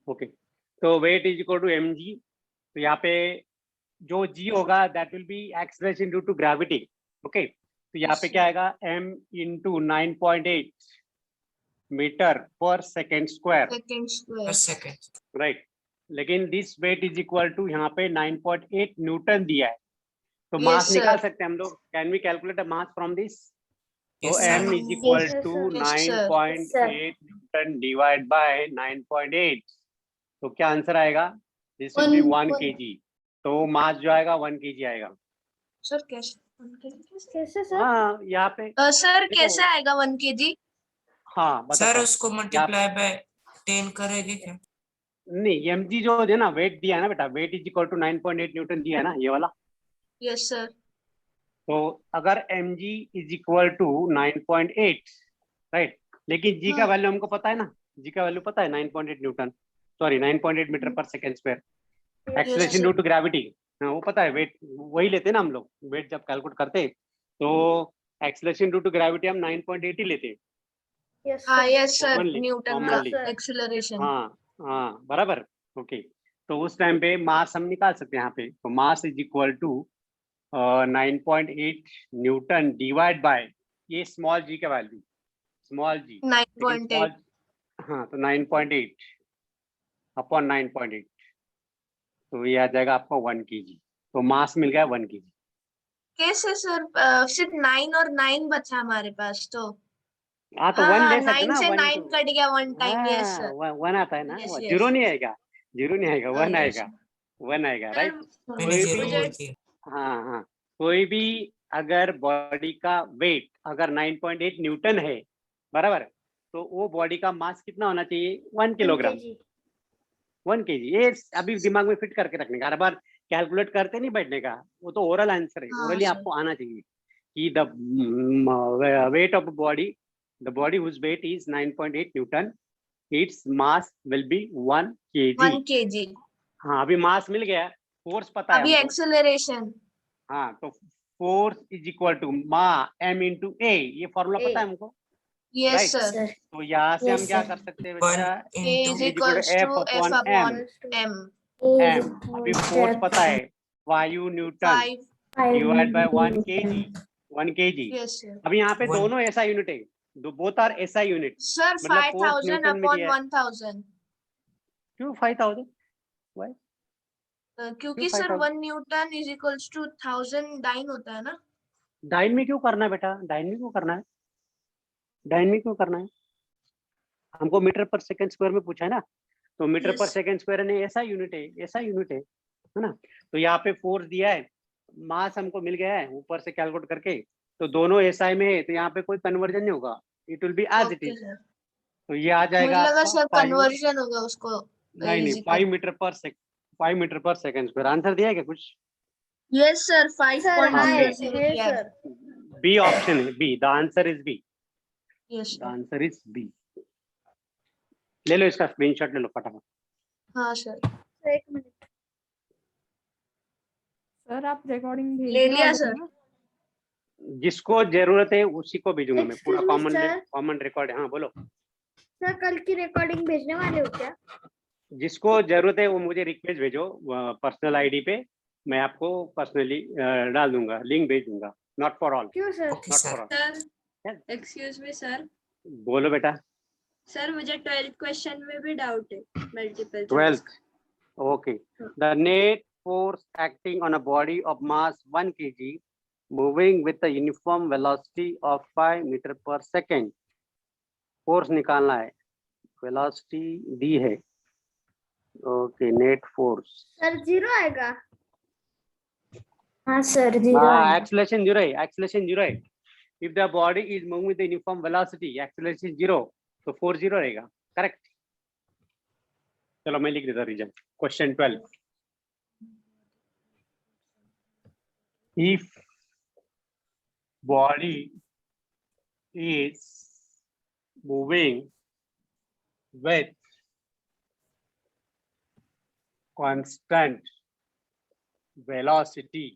Okay, तो wait is equal to M G. तो यहाँ पे जो जी होगा that will be acceleration due to gravity. Okay, तो यहाँ पे क्या आएगा, m into 9.8 metre per second square, right. लेकिन this wait is equal to यहाँ पे 9.8 न्यूटन दिया है, तो मास निकाल सकते हैं हम लोग। Can we calculate a mass from this? तो m is equal to 9.8 newton divide by 9.8, तो क्या आंसर आएगा? This will be 1 kg। तो मास जो आएगा 1 kg आएगा। सर कैसे सर? हाँ, यहाँ पे सर कैसे आएगा 1 kg? हाँ बता सर उसको मल्टीप्लाई बाय 10 करेंगे क्या? नहीं, mg जो है ना, वेट दिया है ना बेटा, weight is equal to 9.8 newton दिया है ना, ये वाला। Yes sir. तो अगर mg is equal to 9.8, right, लेकिन g का वैल्यू हमको पता है ना, g का वैल्यू पता है 9.8 newton, sorry 9.8 metre per second square. Acceleration due to gravity, हाँ वो पता है, वेट वही लेते हैं ना हम लोग, वेट जब कैलकुलेट करते हैं तो एक्सेलरेशन ड्यू टू ग्रेविटी हम 9.8 ही लेते हैं। यस सर, न्यूटन का commonly। एक्सेलरेशन। हाँ हाँ बराबर। ओके, तो उस टाइम पे मास हम निकाल सकते हैं यहाँ पे। तो mass is equal to 9.8 newton divide by ये स्मॉल जी का वैल्यू, स्मॉल जी 9.8। हाँ, तो 9.8 अपॉन 9.8, तो ये आ जाएगा आपका 1 kg। तो मास मिल गया 1 kg। कैसे सर? सिर्फ 9 और 9 बचा हमारे पास तो। हाँ, तो 1 ले सकते 9 ना, से 1 9 कट गया 1 टाइम। Yes sir. 1 आता है ना, Yes, yes. जीरो नहीं आएगा, जीरो नहीं आएगा, 1 yes. आएगा, 1 आएगा, राइट। मैंने कोई जीरो भी, बोल दिया। हाँ हाँ, कोई भी अगर बॉडी का वेट अगर 9.8 न्यूटन है, बराबर, तो वो बॉडी का मास कितना होना चाहिए? 1 किलोग्राम, 1 kg। ये अभी दिमाग में फिट करके रखने का, हर बार कैलकुलेट करते नहीं बैठने का, वो तो ओरल आंसर है, ओरली आपको आना चाहिए कि the weight of body, the body whose weight is 9.8 newton, its mass will be 1 kg। 1 kg। हाँ, अभी मास मिल गया, फोर्स पता है अभी हमको। एक्सेलरेशन। हाँ, तो फोर्स इज इक्वल टू मा m इंटू ए, ये फॉर्मूला पता है हमको, यस राइट। सर। तो यहाँ से हम क्या कर सकते हैं 1 बेटा? A is into equals to F F upon upon M। m। अभी फोर्स पता है, वायु newton 5। Divide by 1 kg, 1 kg। Yes sir. अब यहाँ पे 1 दोनों ऐसा यूनिट है, बोथ आर ऐसा यूनिट, सर मतलब फोर्स 5000 न्यूटन में अपॉन दिया है। 1000। क्यों 5000? व्हाई? क्योंकि sir 1 newton is equals to 1000 dyne होता है ना। डाइन में क्यों करना है बेटा? डाइन में क्यों करना है? डाइन में क्यों करना है? हमको मीटर पर सेकंड स्क्वायर में पूछा है ना, तो मीटर पर Yes. सेकंड स्क्वायर ने ऐसा यूनिट है, ऐसा यूनिट है ना। तो यहाँ पे फोर्स दिया है, मास हमको मिल गया है ऊपर से कैलकुलेट करके, तो दोनों एसआई में है, तो यहाँ पे कोई कन्वर्जन नहीं होगा, it will be as it okay is. Sir. तो ये आ मुझे जाएगा लगा आपका सर 5, कन्वर्जन होगा उसको। नहीं 5 मीटर पर 5 metre per second square. Answer दिया है क्या कुछ? यस सर 5.00 किया। बी ऑप्शन है, B, the answer is B, yes the answer is B. ले लो इसका स्क्रीनशॉट, ले लो फटाफट। हाँ सर। एक मिनट सर, आप रिकॉर्डिंग भेज ले लिया सर। जिसको जरूरत है उसी को भेजूंगा मैं, पूरा Excuse me, sir. Common record है। हाँ बोलो। सर कल की रिकॉर्डिंग भेजने वाले हो क्या? जिसको जरूरत है वो मुझे रिक्वेस्ट भेजो पर्सनल आईडी पे, मैं आपको पर्सनली डाल दूंगा, लिंक भेज दूंगा। नॉट फॉर ऑल, क्यों sir? Okay not sir. For all. Sir excuse me sir. बोलो बेटा। सर मुझे 12th क्वेश्चन में भी डाउट है, मल्टीपल 12th, ओके। The net force acting on a body of mass 1 kg moving with the uniform velocity of 5 metre per second. Force निकालना है, velocity दी है, ओके। नेट फोर्स, सर 0 आएगा? हाँ सर 0 एक्सेलरेशन 0 है, एक्सेलरेशन 0 है। If the body is moving with the uniform velocity, acceleration is 0, तो force 0 रहेगा, correct. चलो मैं लिख देता reason. Question 12, if body is moving with constant velocity,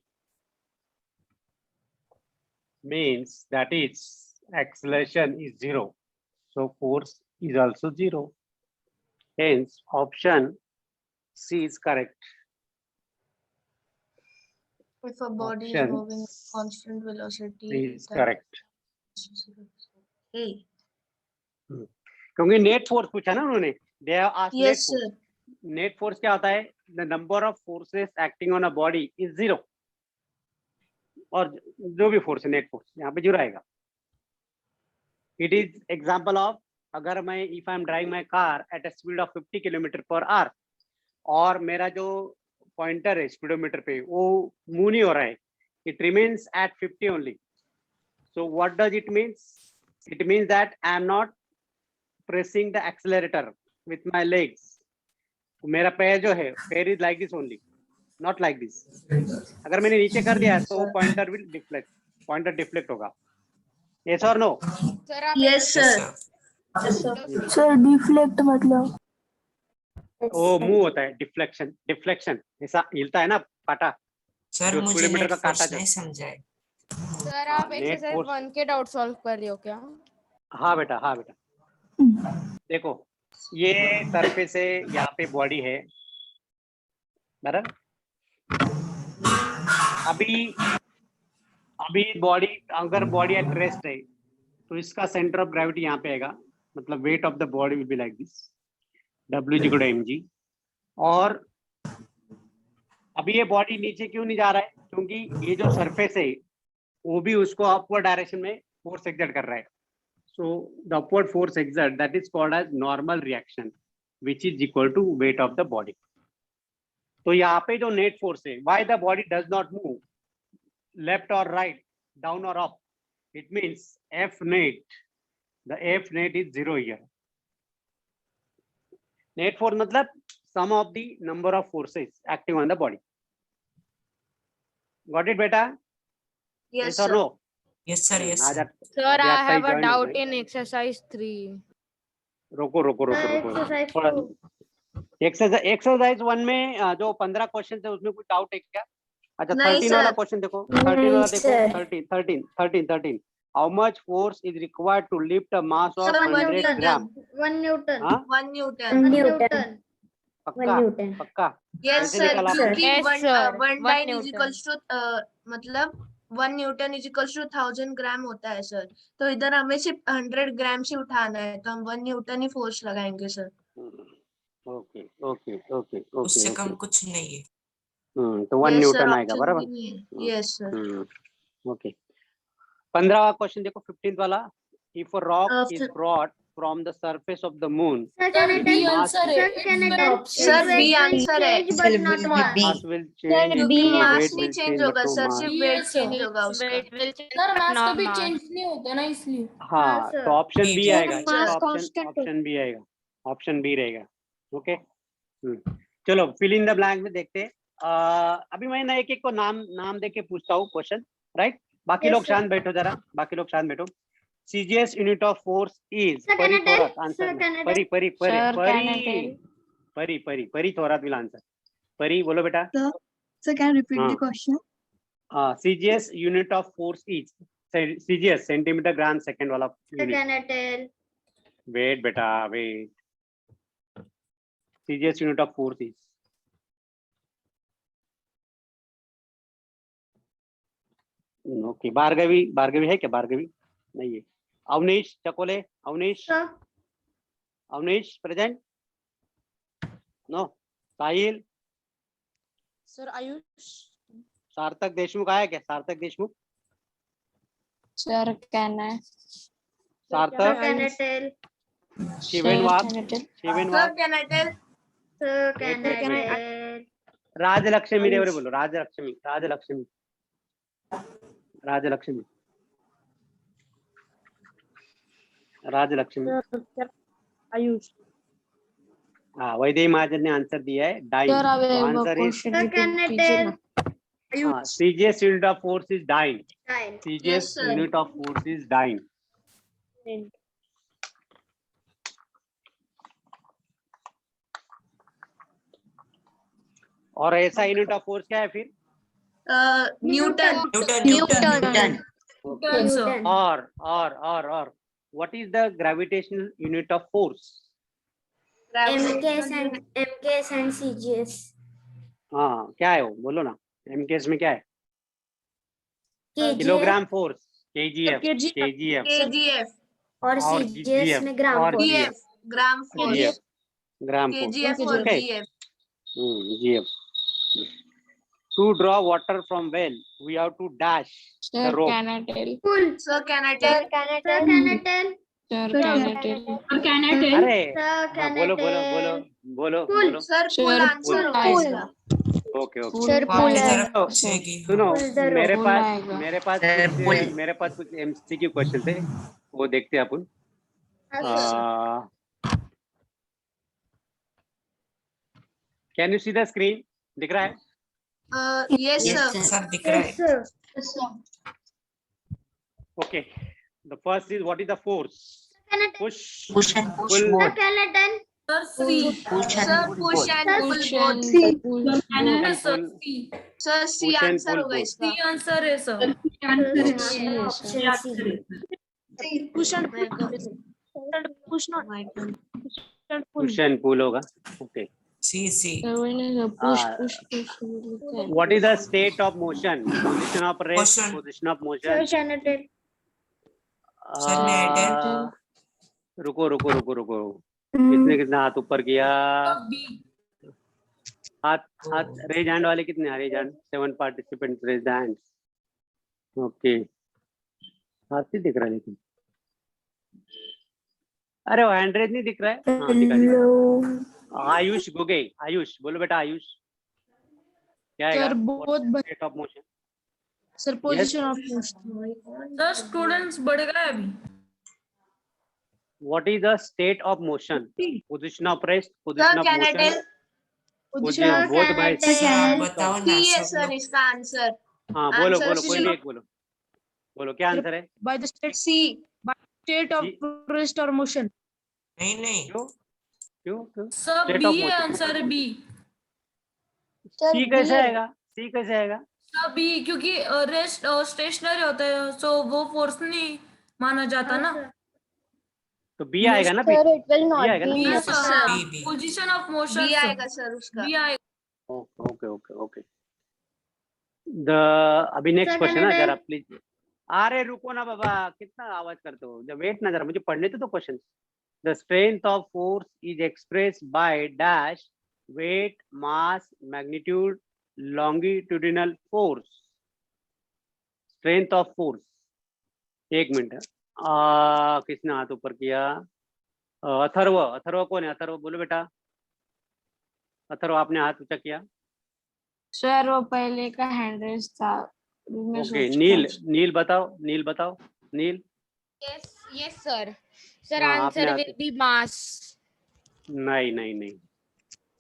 means that its acceleration is 0, so force is also 0. Hence, option C is correct. If a body is Option moving at constant velocity, is then correct. A. क्योंकि net force पूछा ना उन्होंने, they have asked net Yes, force. sir. Net force क्या होता है? The number of forces acting on a body is 0. और जो भी फोर्स है नेट फोर्स यहाँ पे 0 आएगा. इट इज एग्जांपल ऑफ, अगर मैं if I am driving my car at a speed of 50 kilometre per hour और मेरा जो पॉइंटर है स्पीडोमीटर पे वो मूव नहीं हो रहा है, it remains at 50 only. So what does it means? It means that I am not pressing the accelerator with my legs. मेरा पैर जो है, पैर is like this only, not like this. अगर मैंने नीचे कर दिया तो pointer will deflect, pointer deflect होगा. यस और no? Yes, sir. Sir deflect मतलब वो मूव होता है, डिफ्लेक्शन. डिफ्लेक्शन ऐसा हिलता है ना काटा, सर जो मुझे किलोमीटर नेट का काटा फोर्स जो. नहीं समझाए. सर हाँ, आप नेट एक्सरसाइज फोर्स. 1 के डाउट सॉल्व कर रहे हो क्या? हाँ बेटा, हाँ बेटा. देखो ये सरफेस है, यहाँ पे बॉडी है बराबर. अभी बॉडी, अगर बॉडी एट रेस्ट है तो इसका सेंटर ऑफ ग्रेविटी यहाँ पे आएगा, मतलब weight of the body will be like this, W=mg. और अभी ये बॉडी नीचे क्यों नहीं जा रहा है? क्योंकि ये जो सरफेस है वो भी उसको अपवर्ड डायरेक्शन में फोर्स एक्सर्ट कर रहा है. So the upward force exert, that is called as normal reaction, which is equal to weight of the body. तो यहाँ पे जो नेट फोर्स है, why the body does not move left or right, down or up? It means F net, the F net is 0 here. Net force मतलब sum of the number of forces acting on the body. Got it बेटा? Yes, or sir. no? Yes sir, yes आज sir. आप- sir अभी आई आपका he have a join हो doubt गए. इन exercise 3. रोको रोको रोको रोको. एक्सरसाइज थोड़ा एक्सरसाइज 1 में जो 15 क्वेश्चन है उसमें कुछ डाउट है क्या? अच्छा, नहीं 13 वाला सर. क्वेश्चन देखो. नहीं 13 वाला देखो. Sir. 13. How much force is required to lift a mass of Sir, 100 Newton. Gram? 1 newton. हाँ, 1 Newton. न्यूटन. पक्का न्यूटन. पक्का. Yes, कैसे sir. निकाला? क्योंकि Yes, one sir. one 1 dyne is Newton. equals to मतलब 1 Newton is equals to 1000 ग्राम होता है sir. तो इधर हमें सिर्फ 100 ग्राम से उठाना है, तो हम 1 न्यूटन ही फोर्स लगाएंगे सर. ओके ओके ओके उससे ओके कम ओके. कुछ नहीं है. तो 1 Yes, sir. न्यूटन आएगा Option बराबर. भी नहीं है. Yes, sir. ओके. 15वां क्वेश्चन देखो, 15th वाला. If a rock Uh, is sir. Brought from the surface of the moon, sir can I tell? mass sir can I tell? Sir, B answer है. But not mass. mass will change, क्योंकि the mass weight नहीं will change change होगा to sir, mass. सिर्फ weight change होगा उसका. Weight will change sir mass not कभी mass. Change नहीं होता ना इसलिए. हाँ, sir. तो ऑप्शन बी Sir, आएगा. mass option constant option B आएगा. ऑप्शन बी रहेगा. ओके. चलो फिल इन द ब्लैंक में देखते हैं. अभी मैं ना एक एक को नाम दे के पूछता हूँ क्वेश्चन, राइट? बाकी Yes, लोग sir. शांत बैठो जरा. बाकी लोग शांत बैठो. CGS unit of force is Sir, परी can I tell? Thorat. Sir, answer can I परी परी परी Sir, can I परी tell? परी परी परी थोरात विल आंसर. परी बोलो बेटा. So can you repeat हाँ. the question? CGS unit of force is, CGS centimetre gram second वाला sir unit. Can I tell? Wait बेटा wait. CGS unit of force is, okay. Bhargavi है क्या? भार्गवी नहीं है. Avnish Chakole. Avnish sir Avnish present. No. Sahil. Sir Ayush. Sarthak Deshmukh आया क्या? सार्थक Deshmukh. Sir can I? Sarthak. Can I tell? Shiven Wagh. Shiven Sir, Wagh. can I tell? Sir can I Wait, wait, tell? Rajlakshmi Deore बोलो. राजलक्ष्मी राजलक्ष्मी राजलक्ष्मी राजलक्ष्मी. आयुष. हाँ, वैदेही महाजन ने आंसर दिया है. डाइन. सर आप एक answer is, question sir can I tell? CGS unit of force is dyne. Time. CGS Yes, sir. Unit of force is dyne. और ऐसा unit of force क्या है फिर? न्यूटन. न्यूटन. न्यूटन. और what is the gravitational unit of force? MKS and CGS. हाँ क्या है वो, बोलो ना। एमकेएस में क्या है? KGF kilogram force, KGF, KGF KGF, और और CGS में ग्राम और force. GF, gram force, GF, gram force. KGF और Okay. GF. GF. To draw water from well, we have to dash the Sir, rope. can I tell? Sir, can I tell? Can I tell? Sir, can I tell? Can I tell? अरे Sir, हाँ, can बोलो I बोलो tell? बोलो बोलो Full. बोलो। Sir, full Sir, answer full होगा आएगा। इसका. Okay okay. Sir, आपने pull जरा तो पूछे कि सुनो, Pull the rope. मेरे Full पास आएगा। मेरे पास कुछ एमसीक्यू क्वेश्चन थे, वो देखते हैं अपन। Can you see the screen? दिख रहा है? Yes, Yes, sir. सर दिख रहा है. Sir. Okay. The first is, what is the force? Can I tell? Push, Push and push pull, both. Can I tell? Push Sir, and pull push both. and pull Push both. and pull push and pull, Sir, C push and answer pull होगा both. इसका. Answer है sir. Option C. Push and Push and pull होगा. Okay. See. Sir, when is a push, Ah. push. What is the state of motion? Position of rest, Motion. position of Sir, motion. can I tell? Sir, may I tell? रुको। कितने हाथ ऊपर किया? हाथ raise hand वाले कितने? Raise hand 7 participants raise hand. Okay, हाथ नहीं दिख रहा लेकिन. अरे वो हैंड रेज नहीं दिख रहा है. हाँ दिखा. आयुष गोगे, आयुष बोलो बेटा. आयुष क्या है? Sir, both state of motion. sir, position of motion. Sir students बढ़ गए अभी. What is the state of motion? Position of rest, Sir, position of can I motion. tell? Position Sir, both can by. I tell? Sir आप बताओ C ना है सब sir लोग. इसका answer. हाँ बोलो Answer बोलो, C. कोई भी एक बोलो. बोलो क्या आंसर है? By the state C. of rest or motion. नहीं. क्यों? सर State बी of है motion. Answer B. सी कैसे आएगा? सी कैसे आएगा? सर बी क्योंकि रेस्ट स्टेशनरी होता है सो वो फोर्स नहीं माना जाता ना. तो बी आएगा ना. बी it will not आएगा ना? B Yes, sir. Sir B. Position of motion B आएगा sir उसका. बी आएगा. ओके. द अभी next Sir, question can I है tell? जरा प्लीज. अरे रुको ना बाबा, कितना आवाज करते हो. जब वेट ना जरा, मुझे पढ़ने तो question. The strength of force is express by dash weight, mass, magnitude, longitudinal force. Strength of force. एक मिनट. किसने हाथ ऊपर किया? अथर्व कौन है? अथर्व बोलो बेटा. अथर्व आपने हाथ ऊंचा किया. Sir, वो पहले का hand raise था. मैं ओके. सोचता नील बताओ. नील. Yes, sir. Sir, हाँ, answer आपने will be mass. नहीं.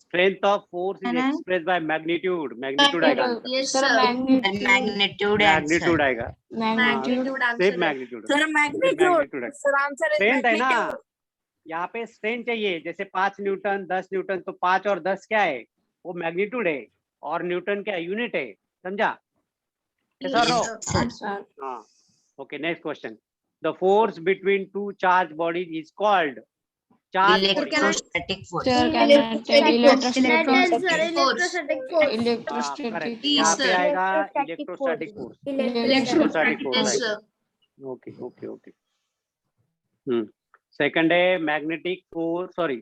Strength of force is express by magnitude. Magnitude आएगा. Yes, Sir, sir. magnitude. Magnitude answer. Magnitude आएगा. Magnitude answer सिर्फ है. मैग्नीट्यूड. Sir, magnitude है. Sir, answer is स्ट्रेंथ है ना. magnitude. यहाँ पे स्ट्रेंथ चाहिए. जैसे 5 न्यूटन, 10 न्यूटन, तो 5 और 10 क्या है? वो मैग्नीट्यूड है. और न्यूटन क्या यूनिट है? समझा? Yes or no? Sir, हाँ. Okay, next question. The force between two charged bodies is called charge body. Electrostatic force. sir, can I tell electrostatic Electrostatic force. electrostatic Correct. यहाँ पे आएगा electrostatic force. Electrostatic force Yes, आएगा. sir. Okay. Second है magnetic force. Sorry.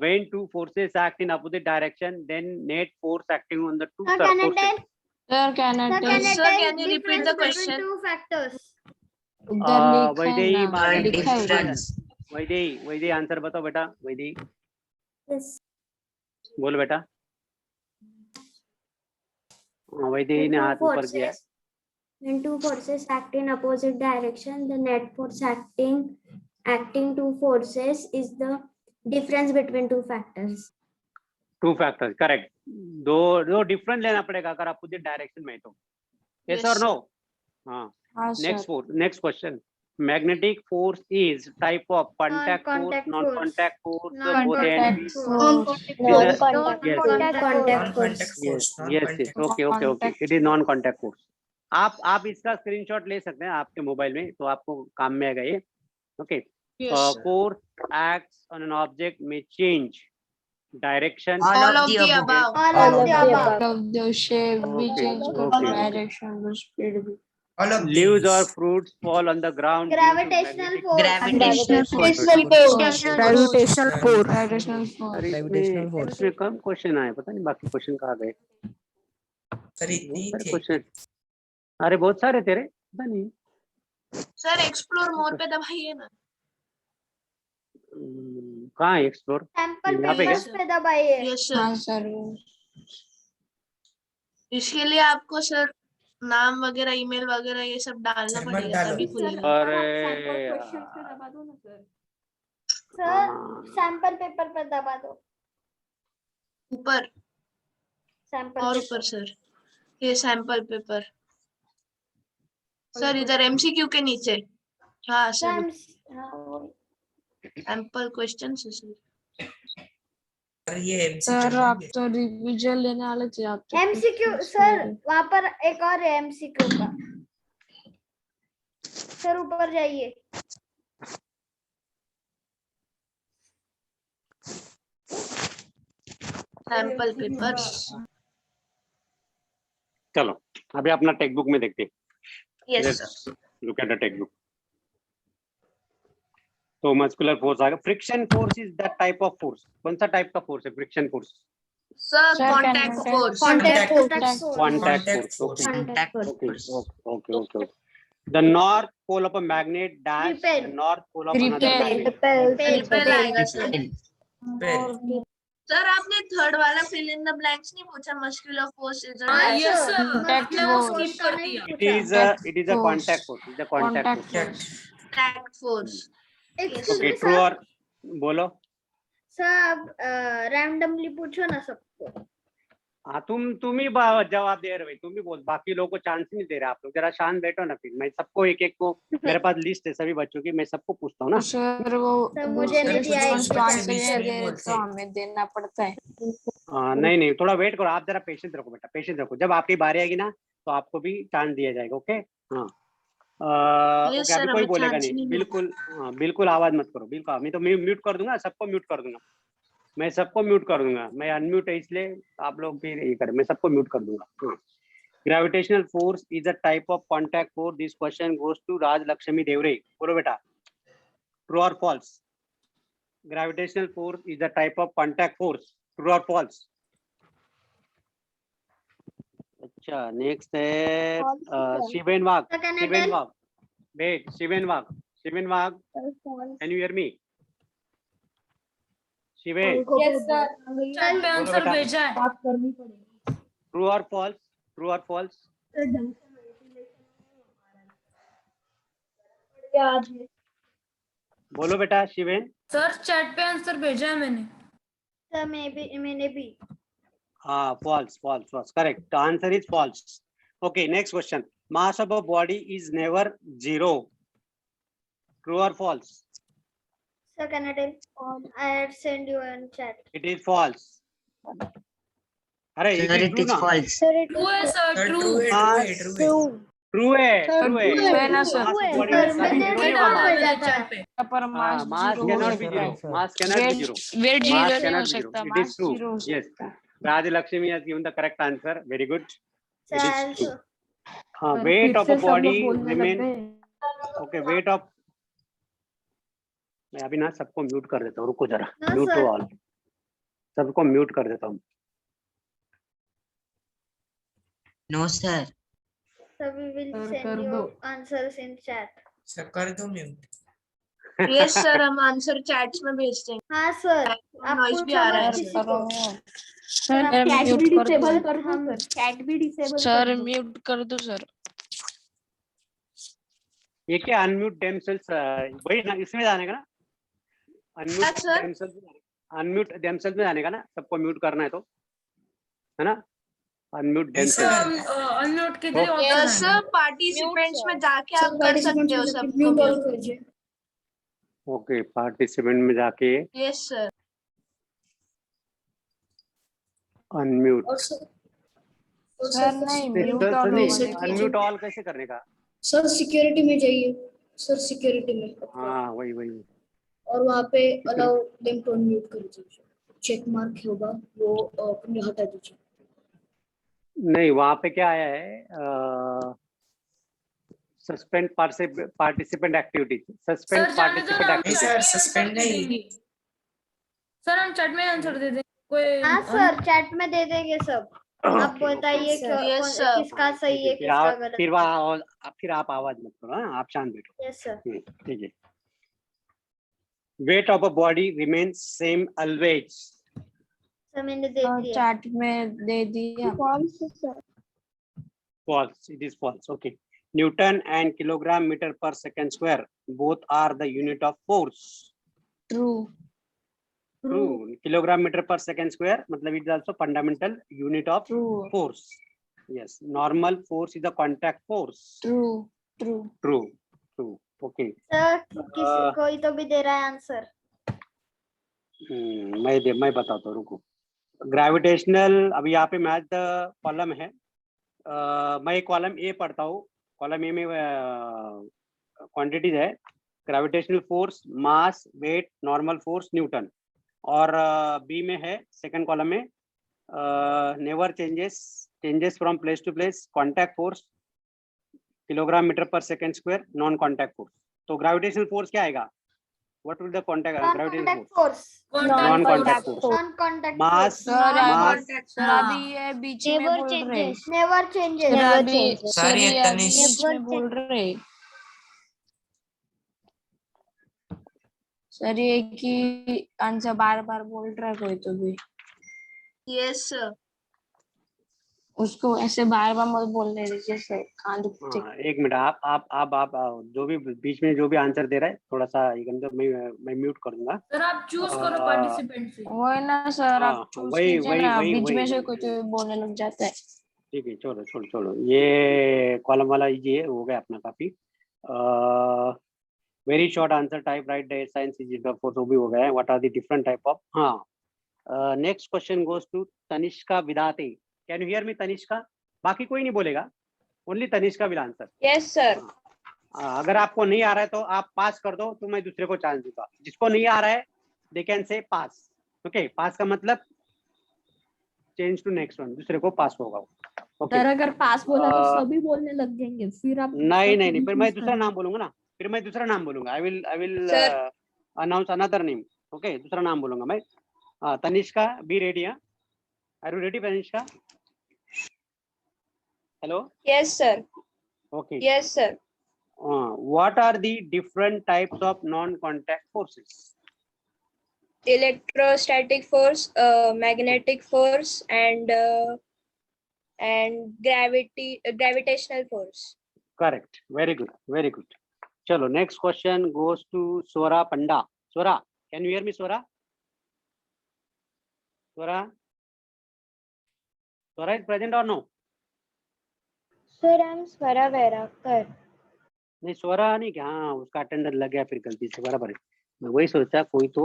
When two forces act in opposite direction, then net force acting on the two Sir, can I surfaces. tell? Sir, can I Sir, tell? can I Sir, tell can you repeat the difference between question? two factors? इधर लिखा है वैदेही ना, मार्ग लिखा है इधर. Difference. Vaidehi answer बताओ बेटा. वैदेही Yes. बोलो बेटा. वैदेही ने हाथ ऊपर किया. When two forces act in opposite direction, the net force acting two forces is the difference between two factors. Two factors. Correct. दो डिफरेंट लेना पड़ेगा अगर अपोजिट डायरेक्शन में तो. यस और नो? हाँ. हाँ, sir. Next question. Magnetic force is type of contact force, Non-contact non force. Contact force, both Non-contact and. force. Non-contact force. force. Yes. Okay. It is non contact force. आप इसका screenshot ले सकते हैं आपके mobile में, तो आपको काम में आएगा ये. Okay. Yes, sir. force acts on an object may change direction. All of the above. All of the above. All of the shape भी Okay, change okay, करता okay. डायरेक्शन और स्पीड भी All of Leaves these. or fruits fall on the ground. due to Gravitational magnetic- force. Gravitational force. Gravitational force gravitational अरे Gravitational इसमें force. इसमें कम question आए, पता नहीं बाकी क्वेश्चन कहाँ गए। सर इतने ही बहुत सारे थे। क्वेश्चन, अरे बहुत सारे तेरे, पता नहीं। सर एक्सप्लोर मोर पे दबाइए ना। कहाँ है एक्सप्लोर? सैंपल यहाँ पे क्या? पेपर्स पे दबाइए। यस सर, हाँ सर इसके लिए आपको सर नाम वगैरह, ईमेल वगैरह ये सब डालना सर, मत पड़ेगा डालो। तभी खुलेगा। अरे सर सैंपल पेपर पे दबा दो। ऊपर सैंपल और ऊपर सर, ये सैंपल पेपर सर, इधर एमसीक्यू के नीचे। हाँ सर, सैंपल क्वेश्चन है सर। सर ये सर MCQ आप तो रिवीजन लेने वाले थे, आप तो एमसीक्यू सर वहां पर एक और है एमसीक्यू का। सर ऊपर जाइए। Sample papers. चलो अभी अपना टेक्स्ट बुक में देखते हैं। Yes sir, look at the textbook. तो मस्कुलर फोर्स आ गया। Friction force is that type of force. कौन सा टाइप का फोर्स है friction force? Sir Sir, contact contact- force. Contact contact Contact force. force. Contact okay okay okay. The north pole of a magnet dash Repel. The north pole of another Repel. Magnet. Repel आएगा sir. Repel. Sir आपने third वाला fill in the blanks नहीं पूछा? Muscular force is yes sir, Contact आपने वो force. skip कर दिया। It is a Force. contact force. It is a contact Contact force. force. Contact force. Excuse Okay, me true sir. or बोलो। Sir आप randomly पूछो ना सबको। हाँ तुम ही जवाब दे रहे हो, तुम ही बोल, बाकी लोगों को चांस नहीं दे रहे आप लोग। जरा शांत बैठो ना, फिर मैं सबको एक एक को, मेरे पास लिस्ट है सभी बच्चों की, मैं सबको पूछता हूँ ना। सर वो सर, मुझे दूसरे नहीं दिया है, students इसके को पास answer बीच में दे बोलते तो हैं। हमें देना पड़ता है। नहीं नहीं, थोड़ा वेट करो आप, जरा पेशेंस रखो बेटा, पेशेंस रखो। जब आपकी बारी आएगी ना तो आपको भी चांस दिया जाएगा। ओके हाँ। Yes, ओके, अभी sir, कोई हमें बोलेगा chance नहीं, नहीं बिल्कुल हाँ, बिल्कुल आवाज मत करो, बिल्कुल। मैं तो म्यूट कर दूंगा, सबको म्यूट कर दूंगा, मैं सबको म्यूट कर दूंगा। मैं अनम्यूट है इसलिए आप लोग फिर ये करें, मैं सबको म्यूट कर दूंगा। हाँ। Gravitational force is a type of contact force. This question goes to Raj Lakshmi Deore. बोलो बेटा, ट्रू और false? Gravitational force is a type of contact force. True or false? अच्छा, नेक्स्ट है Shiven Wagh. Shiven Wagh, wait, Shiven Wagh, Shiven Wagh, can you hear me? Shiven, chat पे answer बेटा। भेजा है। True और फॉल्स? ट्रू और फॉल्स? बोलो बेटा शिवेन। सर चैट पे आंसर भेजा है मैंने। सर मैंने भी। हाँ, false, false, false. Correct. The answer is false. Okay, next question. Mass of a body is never zero. True or false? Sir, can I tell? I had sent you in chat. It is false. अरे Sir, it true is ना? false. Sir, it true है sir, Sir, true. true है, true है, true है। True है, true है। true है ना sir? Mass of body Sir, में कभी मैंने zero भी नहीं डाला होगा। भेजा था। चैट पे। पर हाँ, mass mass zero cannot हो be सकता zero. है। Mass cannot be Weight zero. weight Mass zero नहीं हो cannot be zero. सकता, It mass is true. zero हो Yes. सकता है। Raj Lakshmi has given the correct answer. Very good. Sir, It is also. true. हाँ, weight of a body remain. Okay, weight of. मैं अभी ना सबको mute कर देता हूँ, रुको जरा। No, mute sir. To all, सबको म्यूट कर देता हूँ। No sir. Sir, we will Sir, send कर you दो। answers in chat. Sir, कर दो mute. यस सर, हम आंसर चैट्स में भेजते हैं। हाँ सर, आप नॉइज भी पूछो आ रहा है मत सर किसी करो। को। सर आप chat म्यूट भी कर disable दो। कर दो सर। Chat भी disable सर कर दो। म्यूट कर दो सर। ये क्या अनम्यूट देमसेल्स, वही ना, इसमें जाने का ना, अनम्यूट क्या, sir? देमसेल्स, अनम्यूट देमसेल्स में जाने का ना, सबको म्यूट करना है तो, है ना? Unmute Yes, sir themselves. Unmute के लिए Okay. यस ऑप्शन है। सर, पार्टिसिपेंट्स में जाके आप कर सकते हो सबको म्यूट। ओके, पार्टिसिपेंट में जाके यस सर। अनम्यूट। सर नहीं म्यूट सर ऑल नहीं, होगा देखो। अनम्यूट ऑल कैसे करने का? सर सिक्योरिटी में जाइए, सर सिक्योरिटी में। हाँ वही वही। और वहाँ पे अलाउ देम टू अनम्यूट कर दीजिए, चेक मार्क होगा वो अपने हटा दीजिए। नहीं, वहां पे क्या आया है, suspend participant activities, suspend sir जाने दो पार्टिसिपेंट ना, हम नहीं एक्टिविटीज। सर, chat में suspend आंसर दे नहीं। देंगे। सर हम चैट में आंसर दे देंगे, कोई हाँ सर, चैट में दे देंगे सब। आप बताइए Yes, sir. किसका सही है किसका गलत। फिर आप आवाज मत करो, हाँ, आप शांत बैठो। Yes sir. ठीक है। Weight of a body remains same always. Sir मैंने दे दिया। चैट में दे दिया। False. It is false. Okay. Newton and kilogram meter per second square both are the unit of force. True. True. Kilogram meter per second square मतलब it is also fundamental unit of true force. Yes. Normal force is the contact force. True true. True. True. Okay. Sir कोई तो भी दे रहा है answer. मैं बताता हूँ, रुको। ग्रेविटेशनल, अभी यहाँ पे मैच द कॉलम है। मैं कॉलम ए पढ़ता हूँ। कॉलम ए में क्वांटिटीज है, gravitational force, mass, weight, normal force, Newton. और बी में है सेकंड कॉलम में never changes from place to place, contact force, kilogram metre per second square, non contact force. तो gravitational force क्या आएगा? What will the gravitational force? Non contact force. Non contact mass, sir अभी ये बीच में never बोल रहे। Changes, never changes, sir never अभी चेंजेस। सर ये अभी तनिष। बीच में बोल रहे। सर ये कि आंसर बार बार बोल रहा है कोई तो भी, Yes, sir. उसको ऐसे बार बार मत बोलने दीजिए सर, कान दुखते। हाँ, एक मिनट, आप जो भी बीच में जो भी आंसर दे रहा है थोड़ा सा मैं म्यूट कर दूंगा। सर आप चूज करो पार्टिसिपेंट से। वो है ना सर, हाँ, आप चूज वही कीजिए वही ना, वही बीच में से वही कोई तो बोलने लग जाता है। ठीक है, छोड़ो, ये कॉलम वाला ये हो गया अपना काफी। Very short answer type write the science is force, वो भी हो गया है। What are the different type of. हाँ, next question goes to Tanishka Vidate. Can you hear me Tanishka? बाकी कोई नहीं बोलेगा, only Tanishka will answer. Yes sir. अगर आपको नहीं आ रहा है तो आप पास कर दो, तो मैं दूसरे को चांस दूंगा। जिसको नहीं आ रहा है they can say pass. Okay, पास का मतलब चेंज टू नेक्स्ट वन, दूसरे को पास होगा। ओके, सर अगर पास बोला तो सभी बोलने लग जाएंगे, फिर आप नहीं, फिर मैं दूसरा नाम बोलूंगा ना, फिर मैं दूसरा नाम बोलूंगा। I will Sir. Announce another name. Okay, दूसरा नाम बोलूंगा मैं। Tanishka, be ready? Are you ready Tanishka? Hello. Yes sir. Okay. Yes sir. What are the different types of non-contact forces? Electrostatic force, magnetic force, and gravitational force. Correct. Very good. Chalo, next question goes to Swara Panda. Swara, can you hear me, Swara? Swara is present or no? Sir, I'm Swara Vairakar. नहीं, स्वरा नहीं क्या? हाँ, उसका attender लग गया फिर गलती से, बराबर है। मैं वही सोचा कोई तो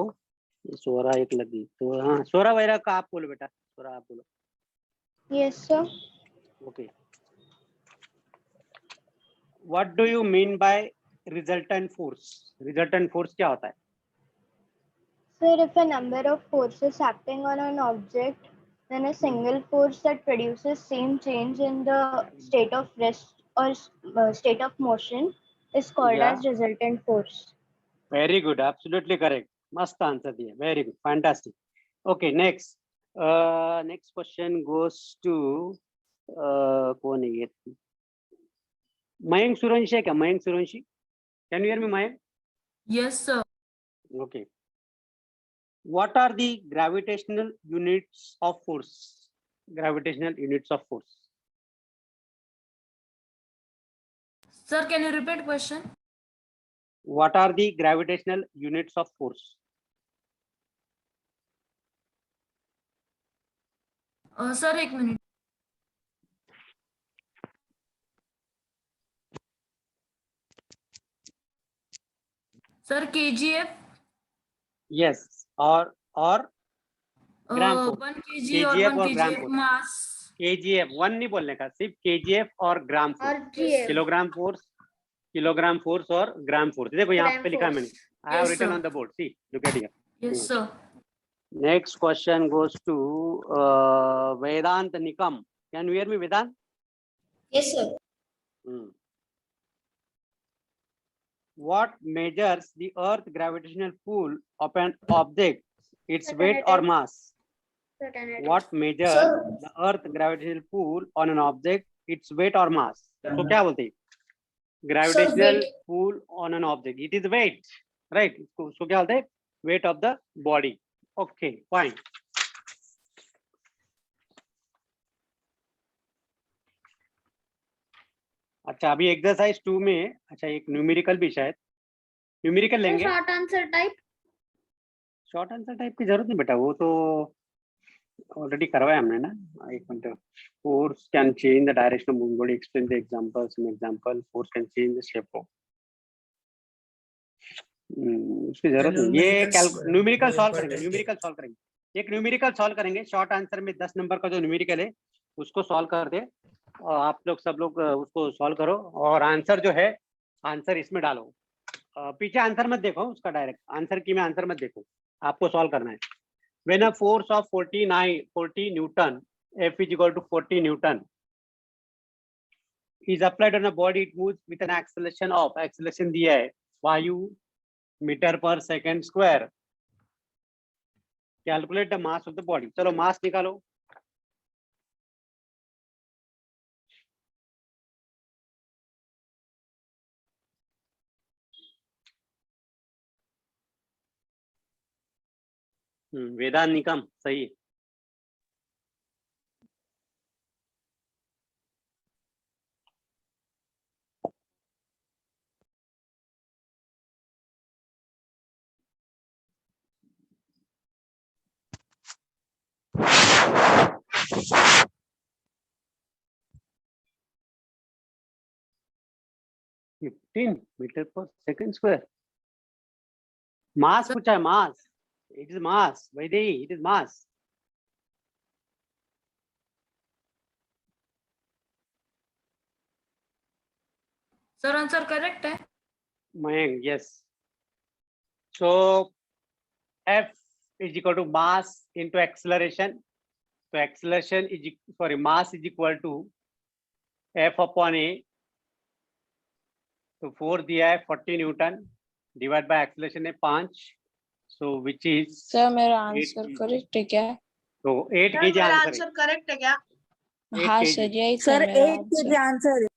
स्वरा एक लगी तो। हाँ, स्वरा वैरा का आप बोलो बेटा, स्वरा आप बोलो। Yes, sir. Okay, what do you mean by resultant force? Resultant force क्या होता है? Sir, if a number of forces acting on an object, then a single force that produces same change in the state of rest or state of motion is called Yeah. as resultant force. Very good, absolutely correct. मस्त answer दिया, very good, fantastic. Okay, next. Next question goes to कौन है ये? मयंक सूर्यवंशी है क्या? Mayank Suryavanshi, can you hear me, Mayank? Yes sir. Okay. What are the gravitational units of force? Gravitational units of force. Sir, can you repeat question? What are the gravitational units of force? Sir, एक minute. Sir KGF, Yes, और gram force. 1 kg और KGF 1 और ग्राम kgf force. मास। KGF 1 नहीं बोलने का, सिर्फ KGF और ग्राम और फोर्स। GF. किलोग्राम फोर्स और ग्राम फोर्स। देखो यहाँ ग्राम पे लिखा है फोर्स. मैंने। I have Yes, written sir. on the board. See, look at here. Yes, sir. Next question goes to Vedant Nikam. Can you hear me, Vedant? Yes, sir. Hmm. What measures the Earth gravitational pull of an object? Its weight or mass? What measures Sir. the Earth gravitational pull on an object? Its weight or mass? So क्या बोलते हैं? Gravitational weight. pull on an object. It is weight, right? So क्या बोलते हैं? Weight of the body. Okay, fine. अच्छा अभी exercise 2 में अच्छा एक न्यूमेरिकल भी शायद न्यूमेरिकल लेंगे short answer type short answer type की जरूरत नहीं बेटा वो तो ऑलरेडी करवाया हमने ना एक minute force can change the direction of moving body explain the examples in example force can change the shape of उसकी जरूरत नहीं ये न्यूमेरिकल सॉल्व करेंगे एक न्यूमेरिकल सॉल्व करेंगे शॉर्ट आंसर में 10 नंबर का जो न्यूमेरिकल है उसको सॉल्व कर दे और आप लोग सब लोग उसको सॉल्व करो और आंसर जो है आंसर इसमें डालो पीछे आंसर मत देखो उसका डायरेक्ट आंसर की में आंसर मत देखो आपको सॉल्व करना है when a force of 40 Newton F is equal to 40 Newton is applied on a body it moves with an acceleration दिया है 5 metre per second square calculate the mass of the body चलो मास निकालो वेदांत निकम सही है fifteen metre per second square मास पूछा है mass it is mass Vaidehi it is mass sir answer correct है Mayank, yes. So F is equal to mass into acceleration. So acceleration is mass is equal to F upon A. So 4 दिया है 40 Newton divide bye acceleration है 5. So which is sir मेरा answer correct है क्या? तो 8 kg मेरा answer answer correct है क्या? हाँ सर यही सर था मेरा 8 kg आंसर है।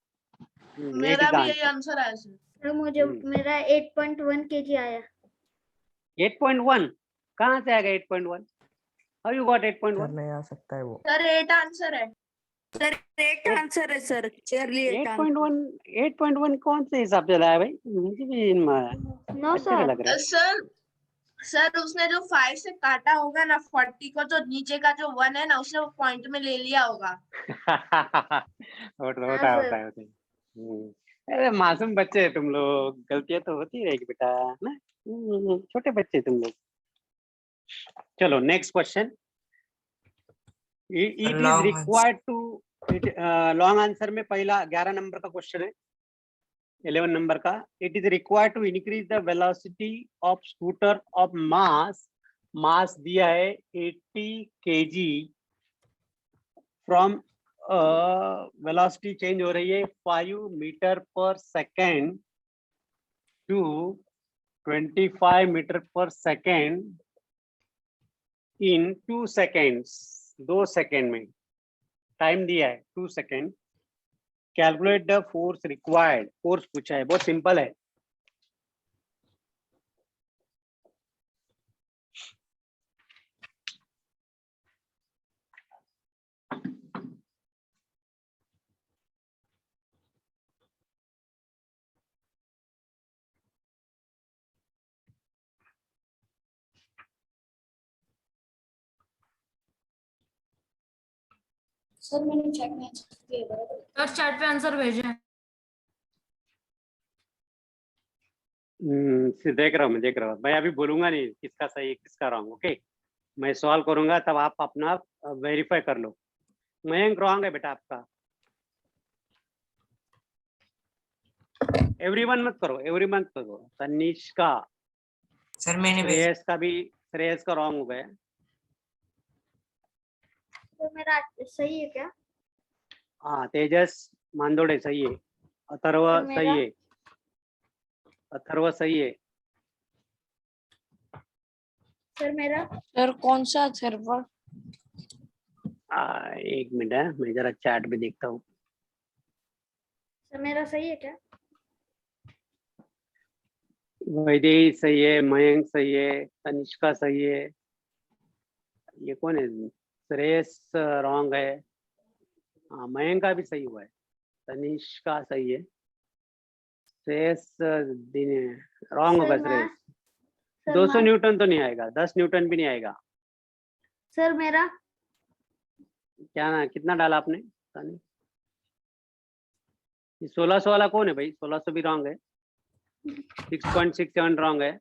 मेरा भी यही आंसर आया सर। तो मुझे मेरा 8.1 kg आया 8.1 कहाँ से आएगा 8.1 हाउ यू गॉट 8.1 नहीं आ सकता है वो सर 8 आंसर है। सर 8 आंसर है सर चलिए 8.1 कौन से हिसाब से लाया भाई मुझे भी नो अच्छा सर लग रहा है सर उसने जो 5 से काटा होगा ना 40 को तो नीचे का जो 1 है ना उसने वो पॉइंट में ले लिया होगा। होता है अरे मासूम बच्चे हैं तुम लोग गलतियां तो होती रहेगी बेटा ना छोटे बच्चे तुम लोग चलो next question it is required to long answer में पहला 11 नंबर का क्वेश्चन है 11 नंबर का it is required to increase the velocity of scooter of mass दिया है 80 kg फ्रॉम वेलोसिटी चेंज हो रही है 5 metre per second to 25 metre per second in 2 seconds 2 second में टाइम दिया है 2 second calculate the force required force पूछा है बहुत सिंपल है सर मैंने चैट में आंसर दिया बराबर सर चैट पे आंसर भेजे हैं। देख रहा हूँ मैं अभी बोलूंगा नहीं किसका सही किसका रॉन्ग ओके मैं सॉल्व करूंगा तब आप अपना वेरीफाई कर लो मयंक रॉन्ग है बेटा आपका एवरीवन मत करो तनिष्का सर मैंने भेजा। श्रेयस का रॉन्ग हो गया। तो मेरा सही है क्या? हाँ, तेजस मांदोड़े सही है। अथर्व सर, मेरा- सही है। अथर्व सही है। सर मेरा सर कौन सा सर्वर? एक मिनट है, मैं जरा चैट में देखता हूँ। सर मेरा सही है क्या? वैदेही सही है, मयंक सही है, तनिष्का सही है। ये कौन है? श्रेयस रॉन्ग है। हाँ, मयंक का भी सही हुआ है। तनिष्का सही है। श्रेयस रॉन्ग होगा। सर, श्रेयस सर 200 न्यूटन तो नहीं आएगा, 10 न्यूटन भी नहीं आएगा। सर मेरा क्या ना, कितना डाला आपने? 1600 वाला कौन है भाई? 1600 भी रॉन्ग है। 6.67 रॉन्ग है।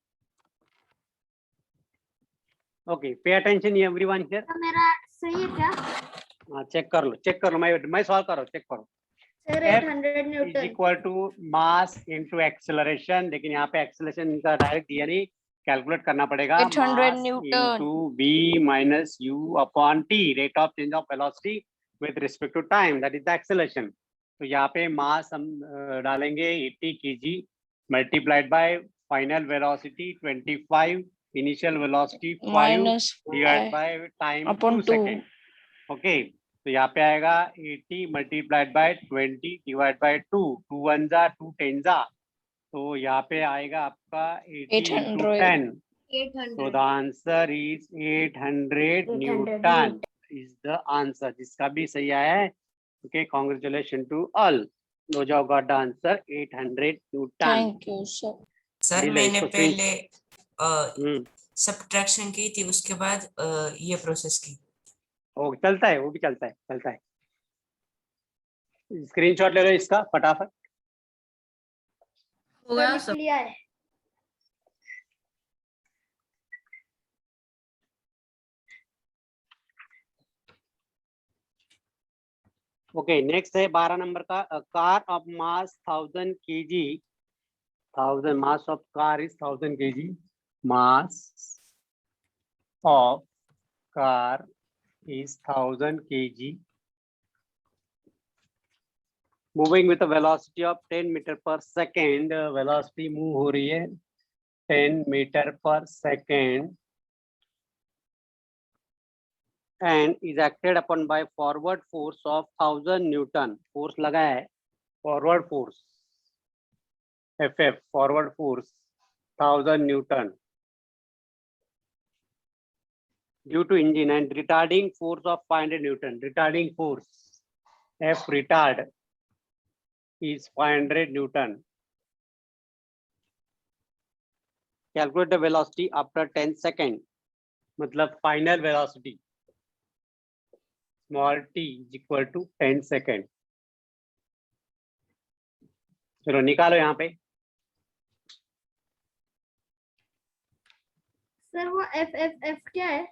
Okay, pay attention everyone here. Sir मेरा सही है क्या? हाँ, चेक कर लो, मैं सॉल्व कर रहा हूँ, चेक करो। Sir F 800 is newton. Equal to mass into acceleration, लेकिन यहाँ पे एक्सेलरेशन का डायरेक्ट दिया नहीं, कैलकुलेट करना पड़ेगा। 800 newton into v minus u upon t, rate of change of velocity with respect to time, that is the acceleration. तो यहाँ पे मास हम डालेंगे 80 kg multiplied by final velocity 25, initial velocity 5 minus divide by time upon 2 second. Okay, तो यहाँ पे आएगा 80 multiplied by 20 divide by 2, 2 1 जा 2 10 जा, तो यहाँ पे आएगा आपका 80 into 10। So the answer is 800 Newton is the answer, जिसका भी सही आया है। Okay, congratulations to all. Those who got the answer 800 Newton. Thank you sir. Sir ji, मैंने इसको पहले सब्ट्रैक्शन की थी, उसके बाद ये प्रोसेस की। ओ, चलता है, वो भी चलता है। स्क्रीनशॉट ले लो इसका फटाफट। हो गया लिख सब। लिया है। ओके, नेक्स्ट है 12 नंबर का। Car of mass 1000 kg, 1000 mass of car is 1000 kg, mass of car is 1000 kg, moving with a velocity of 10 meter per second. velocity move हो रही है 10 meter per second and is acted upon by forward force of 1000 Newton. Force लगा है, forward force FF, forward force 1000 Newton due to engine and retarding force of 500 Newton. Retarding force F retard is 500 Newton. Calculate the velocity after 10 seconds. मतलब final velocity small t is equal to 10 second. चलो निकालो यहाँ पे। Sir वो F क्या है?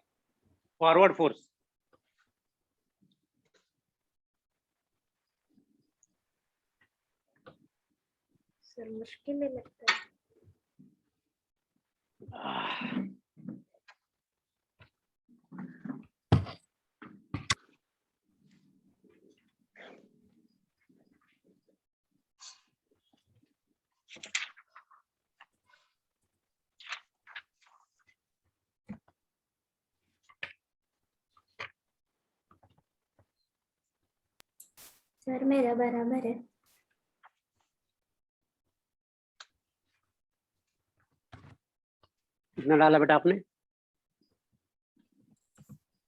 Forward force. Sir मुश्किल है लगता है। सर मेरा बराबर है। कितना डाला बेटा आपने?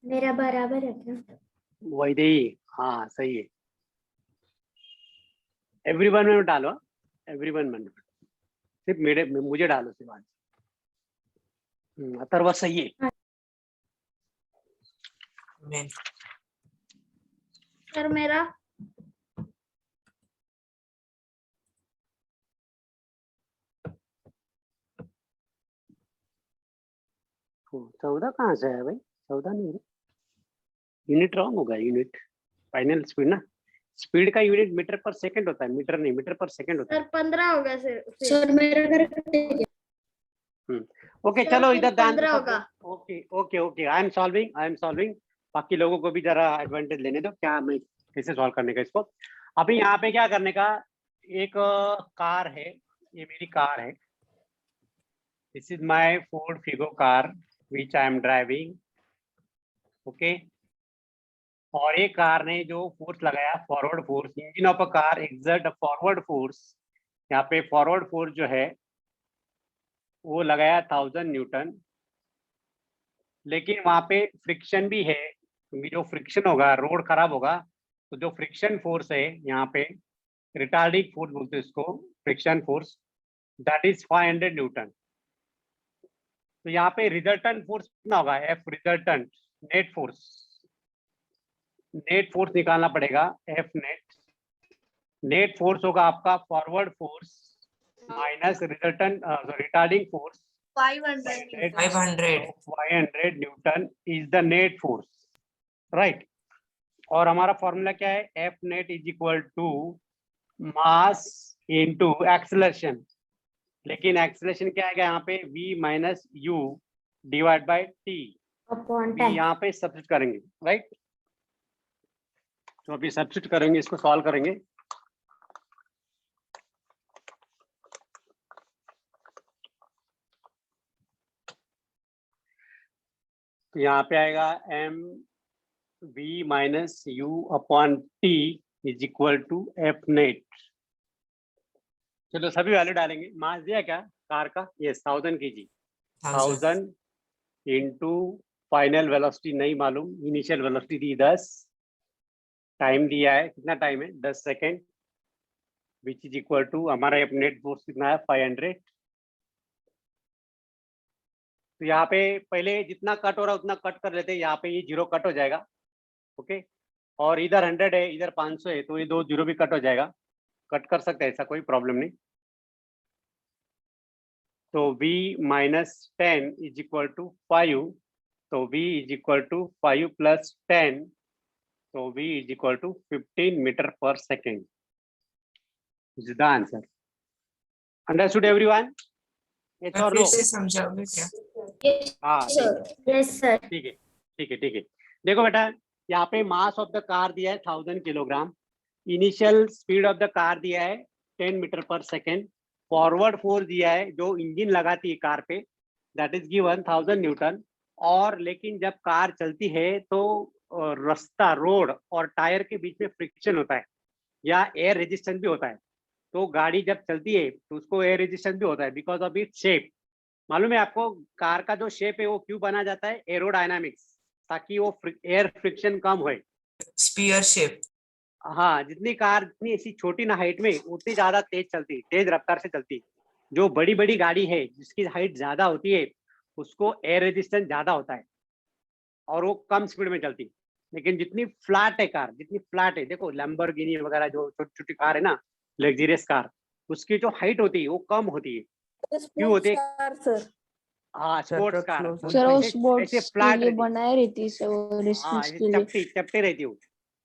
मेरा बराबर है क्या? वही, हाँ सही है। एवरीवन में डालो, एवरीवन में सिर्फ मुझे डालो सिर्फ आज। अतर्व सही है। सर मेरा 14 कहाँ से है भाई? 14 नहीं है, यूनिट रॉन्ग होगा। यूनिट फाइनल स्पीड ना, स्पीड का यूनिट मीटर पर सेकंड होता है, मीटर नहीं, मीटर पर सेकंड होता है। सर 15 होगा सर। सर मेरा करेक्ट है क्या? ओके Sir, चलो फिर इधर ध्यान 15 होगा। Okay okay okay I am solving बाकी लोगों को भी जरा एडवांटेज लेने दो क्या मैं कैसे सॉल्व करने का इसको। अभी यहाँ पे क्या करने का, एक कार है, ये मेरी कार है, this is my Ford Figo car which I am driving, okay. और एक कार ने जो फोर्स लगाया forward force, engine of a car exert a forward force, यहाँ पे फॉरवर्ड फोर्स जो है वो लगाया 1000 न्यूटन, लेकिन वहां पे फ्रिक्शन भी है क्योंकि जो फ्रिक्शन होगा रोड खराब होगा तो जो फ्रिक्शन फोर्स है यहाँ पे रिटार्डिंग फोर्स बोलते हैं इसको, friction force, that is 500 Newton. तो यहाँ पे रिजल्टेंट फोर्स कितना होगा, एफ रिजल्टेंट, नेट फोर्स निकालना पड़ेगा, एफ नेट फोर्स होगा आपका forward force minus resultant retarding force 500 500 newton is the net force, right. और हमारा फॉर्मूला क्या है, F net is equal to mass into acceleration, लेकिन एक्सेलरेशन क्या आएगा यहाँ पे v minus u divide by t, यहाँ पे सब्स्टिट्यूट करेंगे, राइट। तो अभी सब्स्टिट्यूट करेंगे, इसको सॉल्व करेंगे। तो यहाँ पे आएगा m v minus u upon t is equal to F net. चलो सभी वैल्यू डालेंगे। मास दिया क्या कार का, ये 1000 kg, 1000 इंटू फाइनल वेलोसिटी नहीं मालूम, इनिशियल वेलोसिटी दी 10, टाइम दिया है, कितना टाइम है 10 second, which is equal to हमारा नेट फोर्स कितना है 500। तो यहाँ पे पहले जितना कट हो रहा है उतना कट कर लेते हैं, यहाँ पे ये 0 कट हो जाएगा, ओके। और इधर 100 है, इधर 500 है, तो ये 2 0 भी कट हो जाएगा, कट कर सकते हैं, ऐसा कोई प्रॉब्लम नहीं। तो v minus 10 is equal to 5, तो v is equal to 5 plus 10, तो v is equal to 15 metre per second, is the answer. Understood everyone? Yes और फिर नो? से समझाओगे क्या? हाँ यस सर। ठीक है ठीक है ठीक है। देखो बेटा, यहाँ पे मास ऑफ द कार दिया है 1000 kilogram, initial speed of the car दिया है 10 metre per second, forward force दिया है जो इंजन लगाती है कार पे, दैट इज गिवन 1000 न्यूटन। और लेकिन जब कार चलती है तो रास्ता, रोड और टायर के बीच में फ्रिक्शन होता है या एयर रेजिस्टेंस भी होता है। तो गाड़ी जब चलती है तो उसको एयर रेजिस्टेंस भी होता है बिकॉज ऑफ इट्स शेप। मालूम है आपको कार का जो शेप है वो क्यों बना जाता है, एरोडायनामिक्स, ताकि वो एयर फ्रिक्शन कम होए। Spear shape. हाँ, जितनी कार जितनी ऐसी छोटी ना हाइट में उतनी ज्यादा तेज चलती, तेज रफ्तार से चलती। जो बड़ी बड़ी गाड़ी है जिसकी हाइट ज्यादा होती है उसको एयर रेजिस्टेंस ज्यादा होता है और वो कम स्पीड में चलती। लेकिन जितनी फ्लैट है कार, जितनी फ्लैट है, देखो लैम्बोर्गिनी वगैरह जो छोटी छोटी कार है ना, लग्जरियस कार, उसकी जो हाइट होती है वो कम होती है। क्यों होती है? हाँ, स्पोर्ट्स कार सर वो ऐसे स्पोर्ट्स के फ्लैट लिए रहती, बनाए रहती है सर, वो हाँ रेसिंग्स ऐसे के लिए। चपटी चपटी रहती है,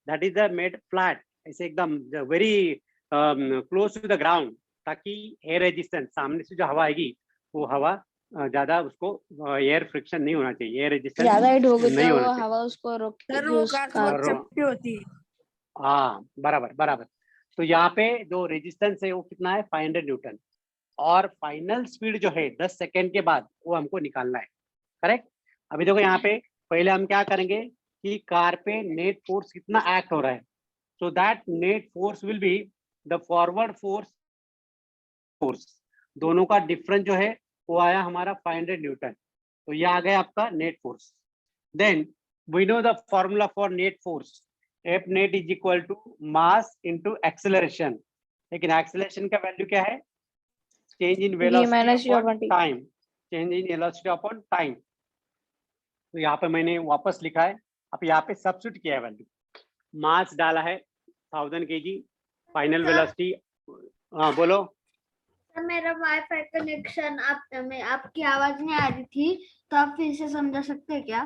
that is the made flat, ऐसे एकदम very close to the ground, ताकि एयर रेजिस्टेंस, सामने से जो हवा आएगी वो हवा ज्यादा उसको एयर फ्रिक्शन नहीं होना चाहिए, एयर रेजिस्टेंस ज्यादा हाइट हो गई नहीं तो होना वो चाहिए। हवा उसको रोकेगी सर वो उस कार कार बहुत को। चपटी होती है। हाँ बराबर बराबर। तो यहाँ पे जो रेजिस्टेंस है वो कितना है 500 न्यूटन, और फाइनल स्पीड जो है 10 सेकेंड के बाद वो हमको निकालना है, करेक्ट। अभी देखो यहाँ पे पहले हम क्या करेंगे कि कार पे नेट फोर्स कितना एक्ट हो रहा है, so that net force will be the forward force, दोनों का डिफरेंस जो है वो आया हमारा 500 न्यूटन, तो ये आ गया आपका net force. Then we know the formula for net force, F net is equal to mass into acceleration, लेकिन एक्सेलरेशन का वैल्यू क्या है, change in velocity upon time, change in velocity upon time. तो यहाँ पे मैंने वापस लिखा है, अब यहाँ पे सब्स्टिट्यूट किया है वैल्यू, मास डाला है 1000 kg, फाइनल वेलोसिटी। हाँ बोलो। सर मेरा वाईफाई कनेक्शन आपकी आवाज नहीं आ रही थी, तो आप फिर से समझा सकते हैं क्या?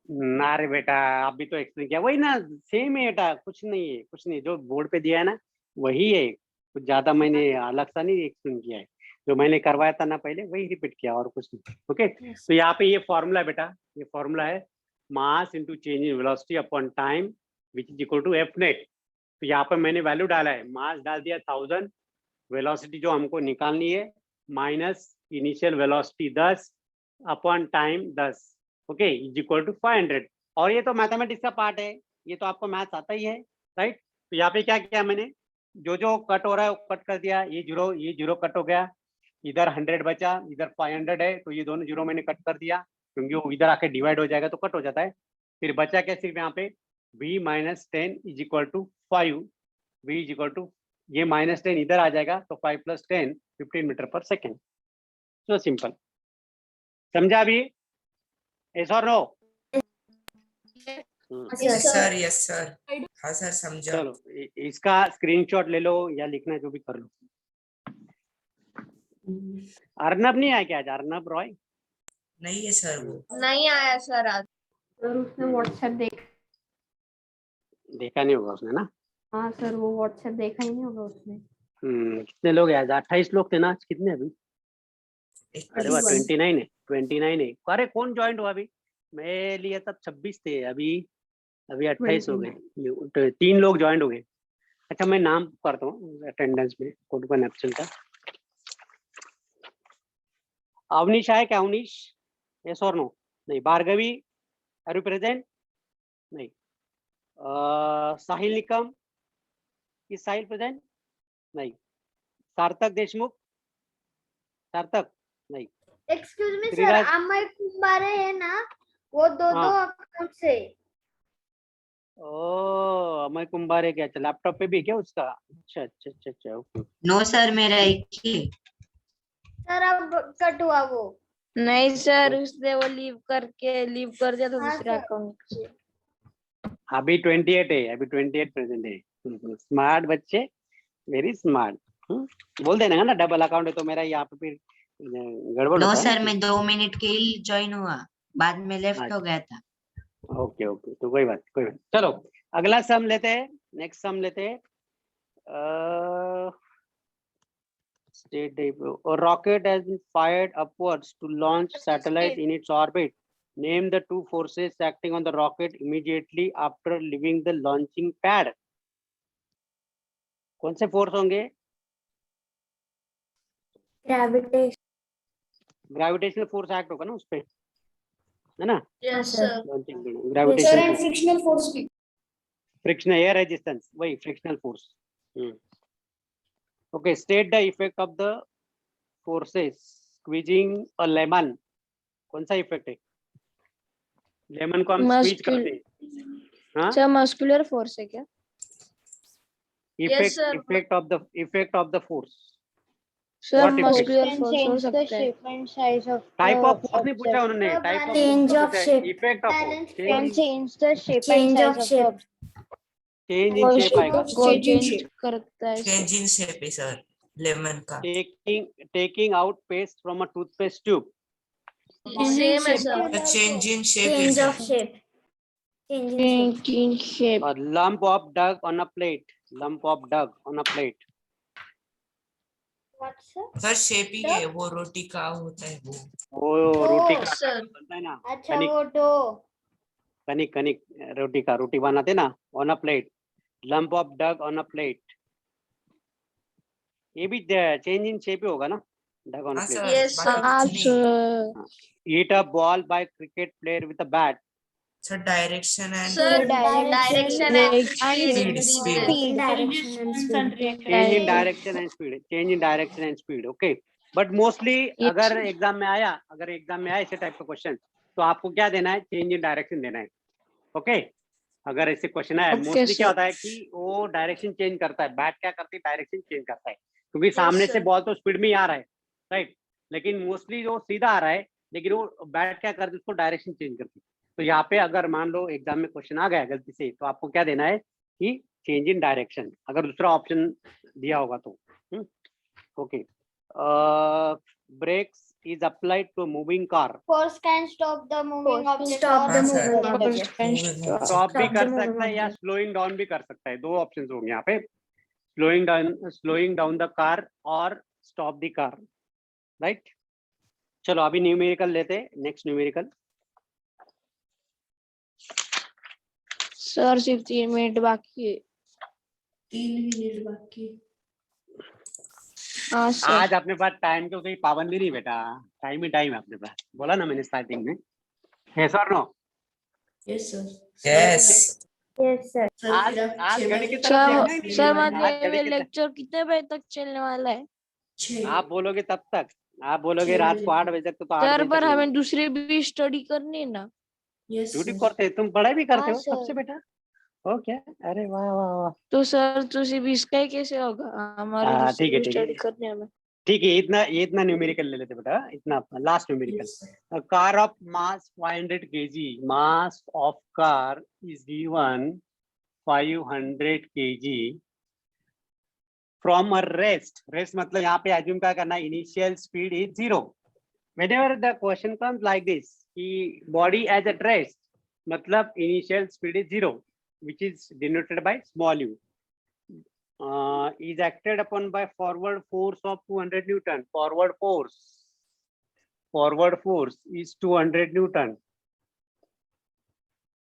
ना रे बेटा, आप भी तो एक्सप्लेन किया, वही ना, सेम है बेटा, कुछ नहीं है, कुछ नहीं, जो बोर्ड पे दिया है ना वही है, कुछ ज्यादा मैंने अलग सा नहीं एक्सप्लेन किया है। जो मैंने करवाया था ना पहले वही रिपीट किया और कुछ नहीं। ओके, तो यहाँ पे ये फॉर्मूला है बेटा, ये फॉर्मूला है mass into change in velocity upon time which is equal to F net. तो यहाँ पे मैंने वैल्यू डाला है, मास डाल दिया 1000, वेलोसिटी जो हमको निकालनी है minus initial velocity 10 upon time 10, okay, is equal to 500। और ये तो मैथमेटिक्स का पार्ट है, ये तो आपको मैथ्स आता ही है, राइट। तो यहाँ पे क्या किया मैंने, जो जो कट हो रहा है वो कट कर दिया, ये जीरो कट हो गया, इधर 100 बचा, इधर 500 है, तो ये दोनों जीरो मैंने कट कर दिया क्योंकि वो इधर आके डिवाइड हो जाएगा तो कट हो जाता है। फिर बचा क्या सिर्फ यहाँ पे v minus 10 is equal to 5, v is equal to, ये माइनस 10 इधर आ जाएगा तो 5 + 10 15 metre per second. So simple, समझा अभी? यस और no? Yes, sir. Yes sir, हाँ सर समझा। चलो इसका स्क्रीनशॉट ले लो या लिखना जो भी कर लो। अर्नब नहीं आया क्या आज? अर्नब रॉय नहीं है सर वो। नहीं आया सर आज। सर उसने व्हाट्सएप देखा नहीं होगा उसने ना। हाँ सर, वो व्हाट्सएप देखा ही नहीं होगा उसने। कितने लोग हैं आज? 28 लोग थे ना आज, कितने अभी? अरे वाह, 21। 29 है, 29 है। अरे कौन ज्वाइन हुआ अभी? मैं लिए तब 26 थे, अभी 28 हो गए, 3 लोग ज्वाइन हो गए। अच्छा मैं नाम करता हूँ अटेंडेंस में, कौन कौन एब्सेंट था। अवनीश है क्या? अवनीश, यस और नो? नहीं। Bhargavi, are you present? नहीं। Sahil Nikam, is Sahil present? नहीं। सार्थक देशमुख, सार्थक नहीं। Excuse me sir, Shriraj- Amay Kumbhare है ना, वो दो हाँ। अकाउंट से। ओ अमय कुंभारे क्या? अच्छा लैपटॉप पे भी है क्या उसका? अच्छा अच्छा अच्छा अच्छा, ओके। नो सर, मेरा एक ही। सर अब कट हुआ वो। नहीं सर, उसने वो लीव कर दिया तो हाँ दूसरा सर। अकाउंट से। अभी 28 है, अभी 28 प्रेजेंट है। स्मार्ट बच्चे, वेरी स्मार्ट। बोल देना ना डबल अकाउंट है तो मेरा यहाँ पे फिर गड़बड़ नो होता है सर, ना। मैं 2 मिनट के लिए ज्वाइन हुआ, बाद में लेफ्ट हो गया था। ओके ओके, तो कोई बात कोई बात। चलो अगला सम लेते हैं, नेक्स्ट सम लेते हैं। State debut. A rocket has been fired upwards to launch satellite in its orbit. Name the two forces acting on the rocket immediately after leaving the launching pad. कौन से फोर्स होंगे? Gravitational force act होगा ना उस पे, है ना? Yes sir. Launching gravitational frictional force भी। फ्रिक्शन, एयर रेजिस्टेंस, वही frictional force. Okay, state the effect of the forces squeezing a lemon. कौन सा इफेक्ट है? लेमन को हम स्क्वीज करते हैं। हाँ, सर मस्कुलर फोर्स है क्या? Effect sir. Effect of the force. Sir What effect? Muscular Can force हो change the सकता है। shape and size of type the of force नहीं पूछा object. उन्होंने, type of Change of shape. Effect of Balance Can force. change the shape and size of the object. Change in shape आएगा। को change करता है। Change in shape है sir, lemon का। Taking out paste from a toothpaste tube. Same है sir. तो change in shape है sir. Change in shape. A lump of dug on a plate. Lump of dug on a plate. What sir? Sir shape ही है वो, रोटी का होता है वो। वो रोटी का सर। बनता है ना, अच्छा कनिक वो डो। कनिक कनिक रोटी का, रोटी बनाते ना, on a plate. Lump of dough on a plate, ये भी चेंज इन शेप ही होगा ना, डग ऑन अ हाँ प्लेट। Sir, Yes, sir. बाकी कुछ नहीं। Hit a ball by cricket player with a bat. Sir direction and sir Direction direction and Speed, speed. Change in direction and speed, change in direction and speed, okay. But mostly अगर exam में आया, ऐसे type का question, तो आपको क्या देना है? चेंज इन डायरेक्शन देना है, ओके। अगर ऐसे क्वेश्चन आया, Okay, मोस्टली क्या sir. होता है कि वो डायरेक्शन चेंज करता है, बैट क्या करती है? डायरेक्शन चेंज करता है, क्योंकि सामने से sir. बॉल तो स्पीड में ही आ रहा है, राइट। लेकिन मोस्टली जो सीधा आ रहा है, लेकिन वो बैट क्या करती है? उसको डायरेक्शन चेंज करती है। तो यहाँ पे अगर मान लो एग्जाम में क्वेश्चन आ गया गलती से, तो आपको क्या देना है कि चेंज इन डायरेक्शन, अगर दूसरा ऑप्शन दिया होगा तो। Okay, brakes is applied to moving car. Force can stop the moving Force object. stop or the moving moving object. Stop भी कर सकता है या स्लोइंग डाउन भी कर सकता है, दो ऑप्शंस होंगे यहाँ पे, स्लोइंग डाउन द कार और स्टॉप द कार। राइट। चलो अभी न्यूमेरिकल लेते हैं, नेक्स्ट न्यूमेरिकल। सर सिर्फ 3 मिनट बाकी है। 3 मिनट बाकी। हाँ सर। आज अपने पास टाइम की कोई पाबंदी नहीं बेटा, टाइम ही टाइम है अपने पास, बोला ना मैंने स्टार्टिंग में। है sir no? Yes sir. Yes Yes, sir. आज घड़ी की तरफ देखना ही नहीं सर है, मतलब आज घड़ी ये की लेक्चर कितने बजे तक चलने वाला है? आप बोलोगे तब तक, आप बोलोगे रात को 8 बजे तक तो 8 सर बजे पर तक हमें दूसरी भी स्टडी करनी है ना। ड्यूटी करते हैं, तुम पढ़ाई भी करते हाँ, हो सबसे सर। बेटा। ओके, अरे वाह वाह वाह। तो सर तो सिर्फ इसका ही कैसे होगा? हमारी हाँ, दूसरी ठीक है, भी ठीक है। स्टडी करनी है हमें। ठीक है, इतना न्यूमेरिकल ले लेते बेटा, इतना last numerical. Car of mass 500 kg, mass of car is given 500 kg from a rest. Rest मतलब यहाँ पे एज्यूम क्या करना, initial speed is 0। Whenever the question comes like this कि बॉडी एज एट रेस्ट, मतलब initial speed is 0 which is denoted by small u, is acted upon by forward force of 200 Newton. Forward force is 200 Newton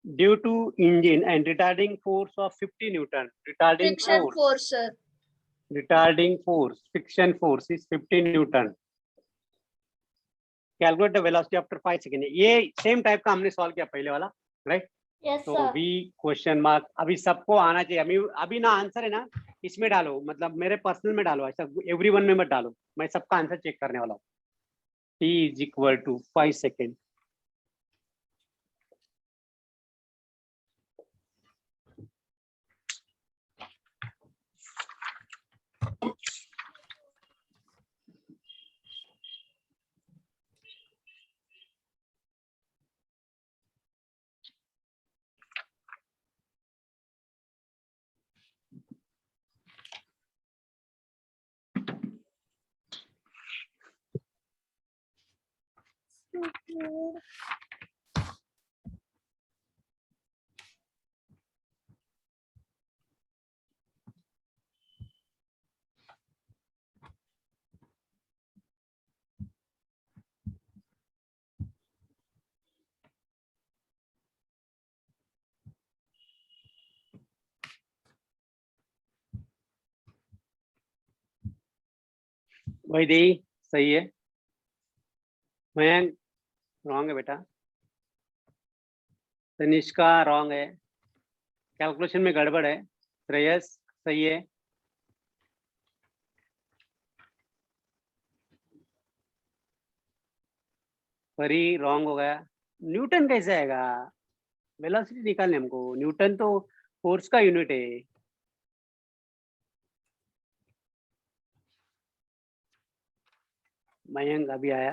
due to engine and retarding force of 50 Newton. Friction force sir. Retarding force, friction force is 50 Newton. Calculate the velocity after 5 seconds. ये same type का हमने solve किया पहले वाला, right? Yes, तो sir. भी question mark अभी सबको आना चाहिए। अभी ना आंसर है ना इसमें डालो, मतलब मेरे पर्सनल में डालो, ऐसा एवरीवन में मत डालो। मैं सबका आंसर चेक करने वाला हूँ। T is equal to 5 second. वही दी सही है, मयंक रॉन्ग है बेटा, तनिष्का रॉन्ग है, कैलकुलेशन में गड़बड़ है, श्रेयस सही है, परी रॉन्ग हो गया। न्यूटन कैसे आएगा? वेलोसिटी निकालने हमको, न्यूटन तो फोर्स का यूनिट है। मयंक अभी आया।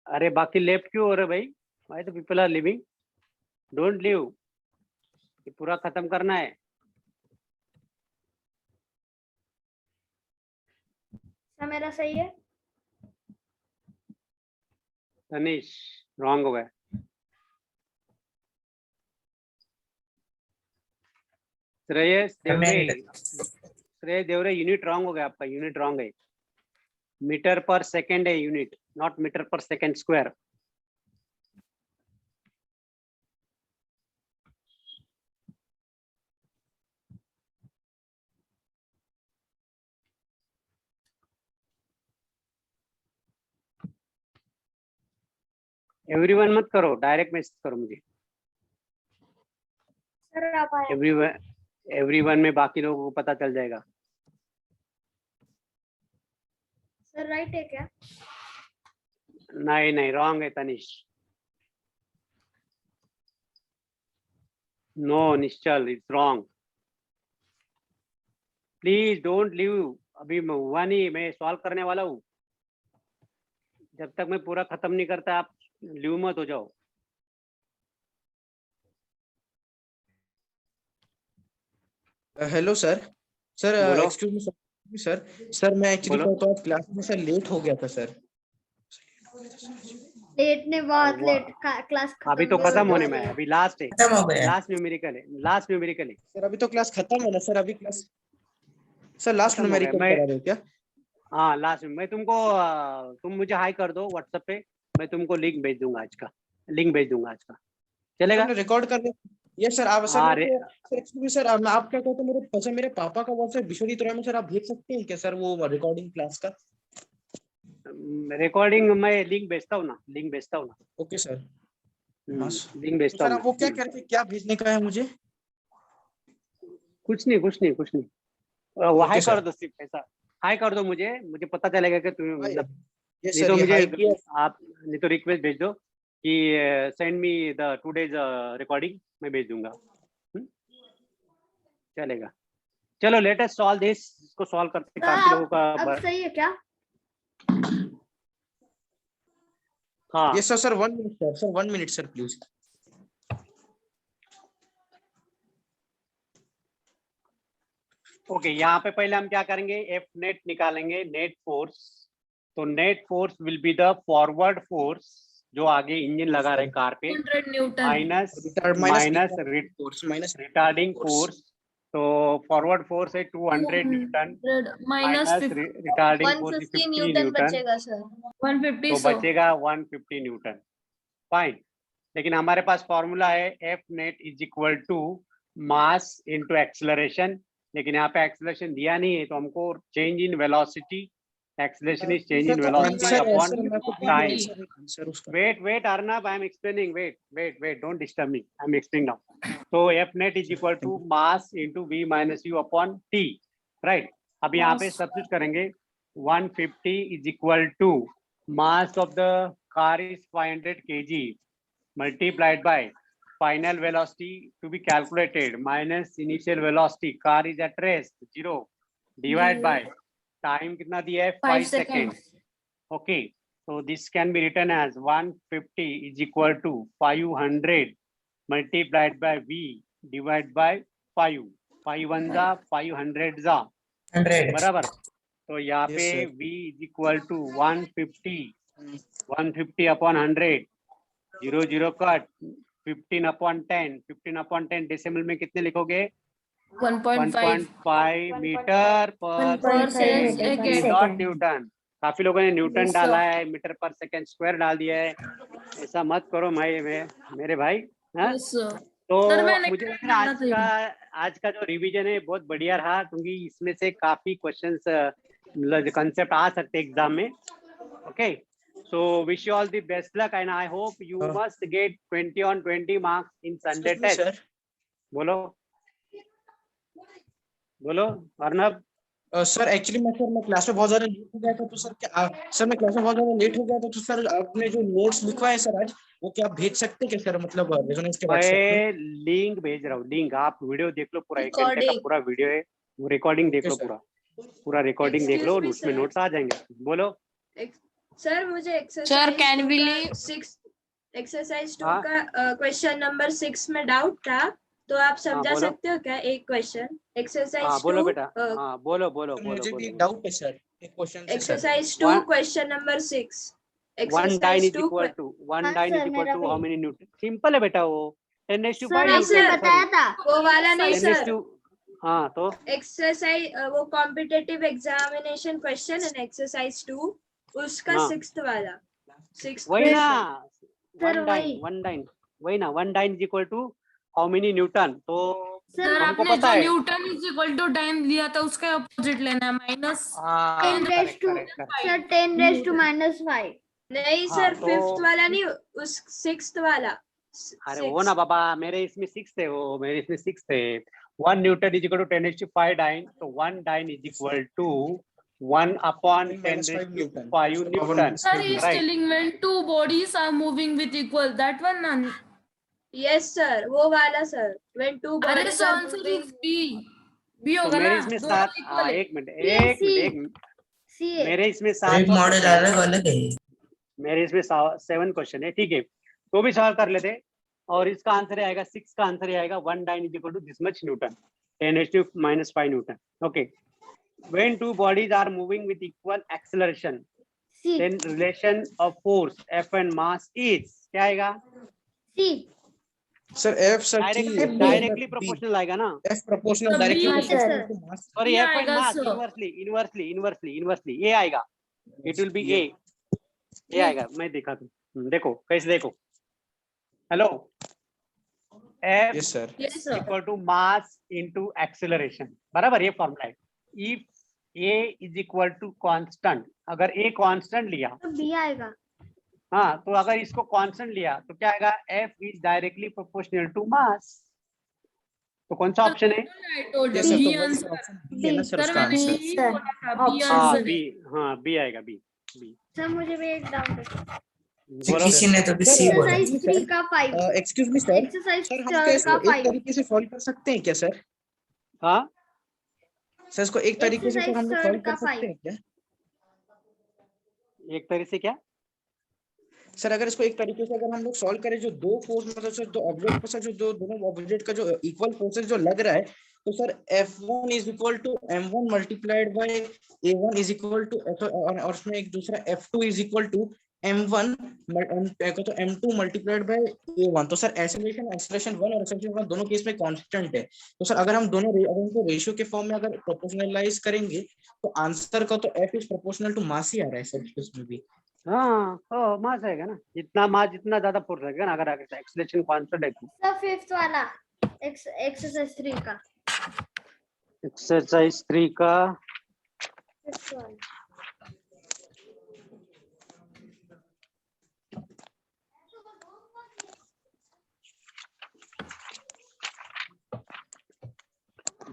अरे बाकी लेफ्ट क्यों हो रहे भाई? भाई तो people are living, don't leave, ये पूरा खत्म करना है। सर मेरा सही है। तनिष रॉन्ग हो गया। श्रेयस देवरे यूनिट रॉन्ग हो गया आपका, यूनिट रॉन्ग है, मीटर पर सेकेंड है unit, not metre per second square. Everyone मत करो, डायरेक्ट मैसेज करो मुझे। सर आप आए। एवरीवन में बाकी लोगों को पता चल जाएगा। सर राइट है क्या? नहीं नहीं, रॉन्ग है Tanish. No Nishchal, it's wrong. Please don't leave, अभी हुआ नहीं, मैं सॉल्व करने वाला हूँ। जब तक मैं पूरा खत्म नहीं करता आप लीव मत हो जाओ। Hello sir. सर बोलो। Excuse me sir. सर मैं एक्चुअली बोलो। क्लास में सर लेट हो गया था सर। 8 ने बहुत वो- लेट क्लास अभी तो भी हो खत्म होने गई में है, है। अभी लास्ट है, खत्म हो गया। लास्ट न्यूमेरिकल है, लास्ट न्यूमेरिकल है, सर अभी तो क्लास खत्म है ना सर, अभी क्लास सर लास्ट खत्म हो गया। न्यूमेरिकल मैं करा रहे हो क्या? हाँ लास्ट में मैं तुमको तुम मुझे हाई कर दो व्हाट्सएप पे, मैं तुमको लिंक भेज दूंगा आज का, लिंक भेज दूंगा आज का, चलेगा? हमने रिकॉर्ड कर लिया। ये सर आप सर हाँ सर एक्चुअली सर मैं आप क्या कहते हैं, मेरे पापा का व्हाट्सएप विश्वजीत रॉय में सर आप भेज सकते हैं क्या सर वो रिकॉर्डिंग क्लास का? रिकॉर्डिंग मैं लिंक भेजता हूँ ना, लिंक भेजता हूँ ना, ओके सर। लिंक तो भेजता सर हूँ आप वो क्या ना। कह रहे थे, क्या भेजने का है मुझे? कुछ नहीं, कुछ नहीं, कुछ नहीं, वो हाई ओके कर सर। दो, सिर्फ ऐसा हाई कर दो, मुझे पता चलेगा कि तुम्हें हाय। मतलब, ये नहीं सर तो ये मुझे हाई किया। आप नहीं तो रिक्वेस्ट भेज दो कि send me the today's recording, मैं भेज दूंगा। चलेगा, चलो लेट अस सॉल्व दिस, इसको सॉल्व करते काफी लोगों का अब सही है क्या? हाँ ये sir 1 minute sir 1 minute sir please. Okay, यहाँ पे पहले हम क्या करेंगे, एफ नेट निकालेंगे, नेट फोर्स। तो net force will be the forward force जो आगे इंजन लगा रहे कार पे, 100 Newton minus minus retarding force. तो फॉरवर्ड फोर्स है 200 Newton minus minus retarding force 150 50 Newton Newton, बचेगा सर। 150 तो सो बचेगा 150 न्यूटन। फाइन, लेकिन हमारे पास फॉर्मूला है F net is equal to mass into acceleration, लेकिन यहाँ पे एक्सेलरेशन दिया नहीं है, तो हमको change in velocity, acceleration is change in velocity upon time. Answer उसका wait Arnab, I am explaining, wait, don't disturb me, I am explaining now. So F net is equal to mass into V minus U upon T, right? अब यहाँ पे substitute करेंगे, 150 is equal to mass of the car is 500 kg multiplied by final velocity to be calculated minus initial velocity, car is at rest 0, divide by time कितना दिया है 5 seconds. Okay, so this can be written as 150 is equal to 500 multiplied by V divided by 5, 5 1 जा 500 जा 100 बराबर। तो यहाँ Yes, पे sir. V is equal to 150 upon 100, 0 0 cut, 15 upon 10 decimal में कितने लिखोगे? 1.5 1.5 मीटर पर पर सेकंड नॉट न्यूटन। काफी लोगों ने न्यूटन Yes, डाला sir. है, मीटर पर सेकंड स्क्वायर डाल दिया है, ऐसा मत करो मेरे भाई, हाँ? तो सर मैं नहीं मुझे लग रहा है करना आज का जो रिवीजन है बहुत बढ़िया रहा, क्योंकि इसमें से काफी क्वेश्चंस कंसेप्ट आ सकते हैं एग्जाम में। Okay, so wish you all the best luck and I hope you must get 20 on 20 marks in Sunday test. Sir बोलो अर्नब। सर एक्चुअली मैं क्लास में बहुत ज्यादा लेट हो गया था, तो सर क्या सर मैं क्लास में बहुत ज्यादा लेट हो गया था, तो सर आपने जो नोट्स लिखवाए सर आज, वो क्या आप भेज सकते हैं क्या सर, मतलब रेजोनेंस के व्हाट्सएप पे? मैं लिंक भेज रहा हूँ, लिंक, आप वीडियो देख लो, पूरा 1 घंटे का Recording. पूरा वीडियो है, वो रिकॉर्डिंग देख लो, Okay, sir. पूरा रिकॉर्डिंग देख लो, Excuse me, उसमें sir. नोट्स आ जाएंगे। बोलो। सर मुझे एक्सरसाइज can we 6 एक्सरसाइज 2 हाँ? का क्वेश्चन नंबर 6 में डाउट था, तो आप समझा बोलो। सकते हो क्या? एक क्वेश्चन हाँ एक्सरसाइज बोलो 2 बेटा, हाँ बोलो बोलो सर बोलो मुझे भी एक बोलो। डाउट है सर, एक क्वेश्चन से sir. Exercise 2 One- question number 6 1 dyne exercise is 2 equal to 1 हाँ dyne सर, is equal मेरा to भी। how many Newton? सिंपल है बेटा, वो 10⁵ सर नहीं, आपने sir. बताया था। वो वाला नहीं सर, 10⁵, हाँ तो एक्सरसाइज वो competitive examination question and exercise 2 उसका हाँ। 6th वाला 6th वही ना, सर 1 dyne वही ना, 1 dyne is equal to how many newton? तो सर सर हमको आपने पता जो है। Newton is equal to time लिया था उसका अपोजिट लेना है minus 10 raised to sir 10 raised to -5। नहीं हाँ, सर, तो- 5th वाला नहीं, उस 6th वाला। अरे वो ना बाबा, मेरे इसमें 6 है, वो मेरे इसमें 6 है। 1 newton is equal to 10⁵ dyne, तो 1 dyne is equal to 1 upon 10⁵ newton, sir he is right? telling when two bodies are moving with equal, that one none. Yes sir, वो वाला सर, when two अरे bodies so are answer moving। is B तो होगा मेरे ना, इसमें दोनों 7, equal है। एक मिनट, CA मेरे इसमें एक 7 मॉडल अलग अलग है। मेरे इसमें 7 क्वेश्चन है, ठीक है, तो भी सॉल्व कर लेते। और इसका आंसर आएगा 6 का आंसर आएगा 1 dyne is equal to this much newton, 10⁻⁻⁵ newton. Okay, when two bodies are moving with equal acceleration, C. then relation of force F and mass is क्या आएगा? C. Sir F sir directly proportional आएगा ना? F proportional तो directly B है, proportional to mass. Sorry ये F and आएगा, mass sir. inversely A आएगा. It will be A. A आएगा. मैं दिखाता हूँ. देखो कैसे देखो. Hello. F Yes sir. yes sir, equal to mass into acceleration. बराबर ये फॉर्मूला है. If A is equal to constant, अगर A constant लिया, तो B आएगा. हाँ, तो अगर इसको constant लिया तो क्या आएगा? F is directly proportional to mass. तो कौन सा ऑप्शन है? I told you Yes sir. B तो वही answer. option B है ना सर सर उसका मैंने आंसर. B sir. बोला था, B हाँ answer B, है. हाँ B आएगा B. सर मुझे भी एक डाउट है. बोलो. किसी ने तो C बोला. एक्सरसाइज 3 का 5. Excuse me sir. Exercise sir हम 3 क्या इसको का एक 5. तरीके से सॉल्व कर सकते हैं क्या सर? हाँ सर इसको एक तरीके से सर हम लोग Exercise सॉल्व का कर सकते हैं क्या? एक तरह से क्या? सर अगर इसको एक तरीके से अगर हम लोग सॉल्व करें, जो दो फोर्स मतलब सर दो ऑब्जेक्ट पर सर जो दोनों ऑब्जेक्ट का जो इक्वल फोर्सेस जो लग रहा है, तो sir F1 is equal to M1 multiplied by A1 is equal to और उसमें एक दूसरा F2 is equal to M1 तो M2 मल्टीप्लाइड बाय A1. तो सर एक्सेलरेशन 1 और एक्सेलरेशन 1 दोनों केस में कांस्टेंट है. तो सर अगर हम दोनों अगर उनको रेशियो के फॉर्म में अगर प्रोपोर्शनलाइज करेंगे तो आंसर का तो F is proportional to mass ही आ रहा है सर इसमें भी. हाँ मास आएगा ना. जितना मास जितना ज्यादा फोर्स लगेगा ना, अगर एक्सेलरेशन कांस्टेंट है. सर फिफ्थ वाला एक्सरसाइज 3 का. एक्सरसाइज 3 का फिफ्थ वाला.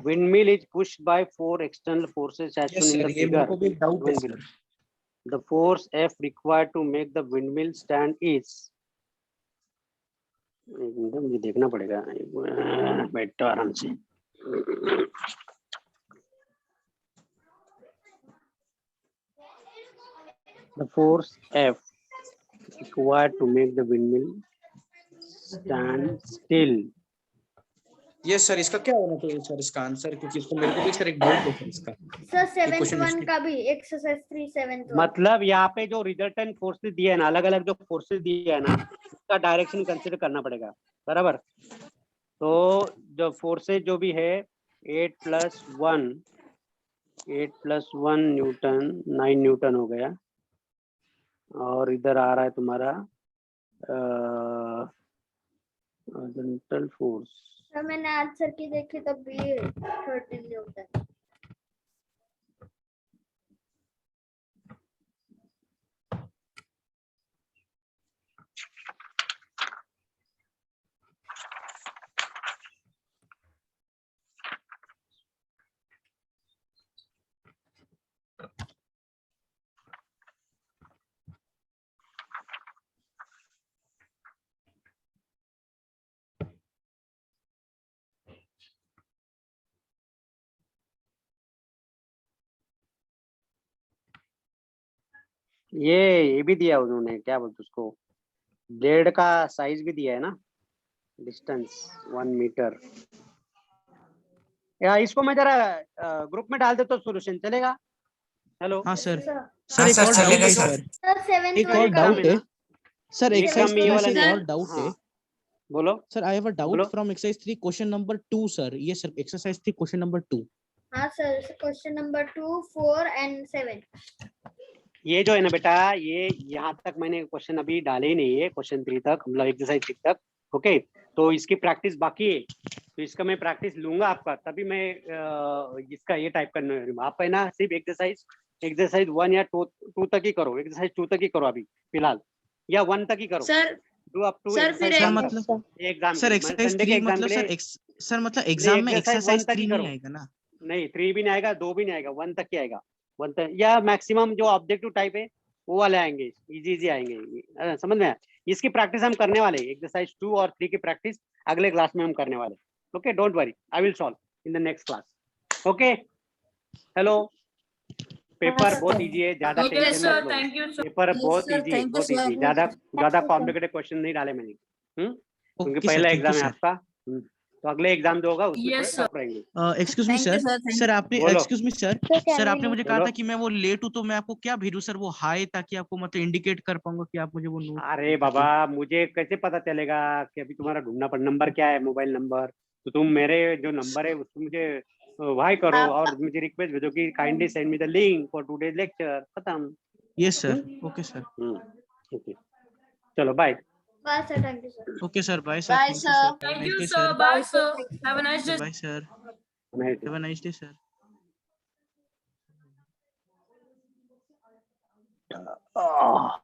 windmill is pushed by 4 external forces as yes shown in sir the ये मेरे figure. को भी एक डाउट है Windmill. Sir. The force F required to make the windmill stand is. एकदम ये देखना पड़ेगा. बैठो आराम से. The force F required to make the windmill stand still. Yes sir इसका क्या होना चाहिए सर इसका आंसर, क्योंकि इसको मेरे को भी सर एक डाउट है सर इसका. सर सेवेंथ question वन इसकी- का भी एक्सरसाइज 3 7th वन. मतलब यहाँ पे जो रिजल्टेंट फोर्सेस दिए है ना, अलग अलग जो फोर्सेस दिए है ना, उसका डायरेक्शन कंसीडर करना पड़ेगा. बराबर. तो जो फोर्सेस जो भी है 8 + 1 न्यूटन 9 न्यूटन हो गया. और इधर आ रहा है तुम्हारा हॉरिजॉन्टल फोर्स. सर मैंने आंसर की देखी तब भी 13 होता है. ये भी दिया उन्होंने, क्या बोलते उसको, ब्लेड का साइज भी दिया है ना, डिस्टेंस 1 मीटर. या इसको मैं जरा ग्रुप में डाल देता हूँ, सॉल्यूशन चलेगा? हेलो हाँ सर. सर हाँ एक सर और चलेगा डाउट है सर. सर. सर सेवेंथ एक वन और का डाउट है है ना? सर. ये एक्सरसाइज कम ये वाला से नहीं एक है. और डाउट है हाँ, बोलो. सर. आई हैव अ बोलो. Doubt from exercise 3 question number 2 sir. ये सर एक्सरसाइज 3 क्वेश्चन नंबर 2. हाँ सर क्वेश्चन नंबर 2 4 एंड 7. ये जो है ना बेटा, ये यहाँ तक मैंने क्वेश्चन अभी डाले ही नहीं है, क्वेश्चन 3 तक, मतलब एक्सरसाइज 6 तक. ओके, तो इसकी प्रैक्टिस बाकी है. तो इसका मैं प्रैक्टिस लूंगा आपका, तभी मैं इसका ये टाइप करना. आप है ना सिर्फ एक्सरसाइज 1 या 2 तक ही करो. एक्सरसाइज 2 तक ही करो अभी फिलहाल, या 1 तक ही करो. Sir do up to sir, फिर सर मतलब एग्जाम सर एक्सरसाइज 3 मतलब सर मतलब एग्जाम में एक्सरसाइज 3 नहीं आएगा ना? नहीं, 3 भी नहीं आएगा, 2 भी नहीं आएगा, 1 तक ही आएगा. 1 तक या मैक्सिमम जो ऑब्जेक्टिव टाइप है वो वाले आएंगे, इजी आएंगे. समझ में आया? इसकी प्रैक्टिस हम करने वाले हैं. एक्सरसाइज 2 और 3 की प्रैक्टिस अगले क्लास में हम करने वाले. Okay, don't worry, I will solve in the next class. Okay, hello. Paper बहुत इजी है, ज्यादा Okay, टेंशन sir. मत लो. Thank you, sir. पेपर बहुत sir. इजी है, Thank you, बहुत sir. इजी. ज्यादा कॉम्प्लिकेटेड क्वेश्चन नहीं डाले मैंने, क्योंकि ओके सर, पहला थैंक यू एग्जाम है सर. आपका. तो अगले एग्जाम जो होगा उसमें Yes, थोड़े sir. टफ रहेंगे। Excuse me Thank you, sir, sir. Thank sir आपने बोलो। Excuse me sir, So can sir we आपने मुझे leave? कहा था बोलो। कि मैं वो लेट हूँ तो मैं आपको क्या भेजूं सर, वो हाय, ताकि आपको मतलब इंडिकेट कर पाऊंगा कि आप मुझे वो नोट। अरे बाबा, मुझे कैसे पता चलेगा कि अभी तुम्हारा ढूंढना पड़ नंबर क्या है, मोबाइल नंबर? तो तुम मेरे जो नंबर है उसको मुझे वाई करो और मुझे रिक्वेस्ट भेजो कि kindly send me the link for today's lecture, खत्म। Yes sir, okay sir, okay, चलो bye. Bye, sir. Thank you, sir. Okay sir, bye sir, Bye, thank you sir. सर, Thank you, nice day sir. सर, Bye, sir. Have a nice day. Bye sir, Nice. Have a nice day sir. Ah.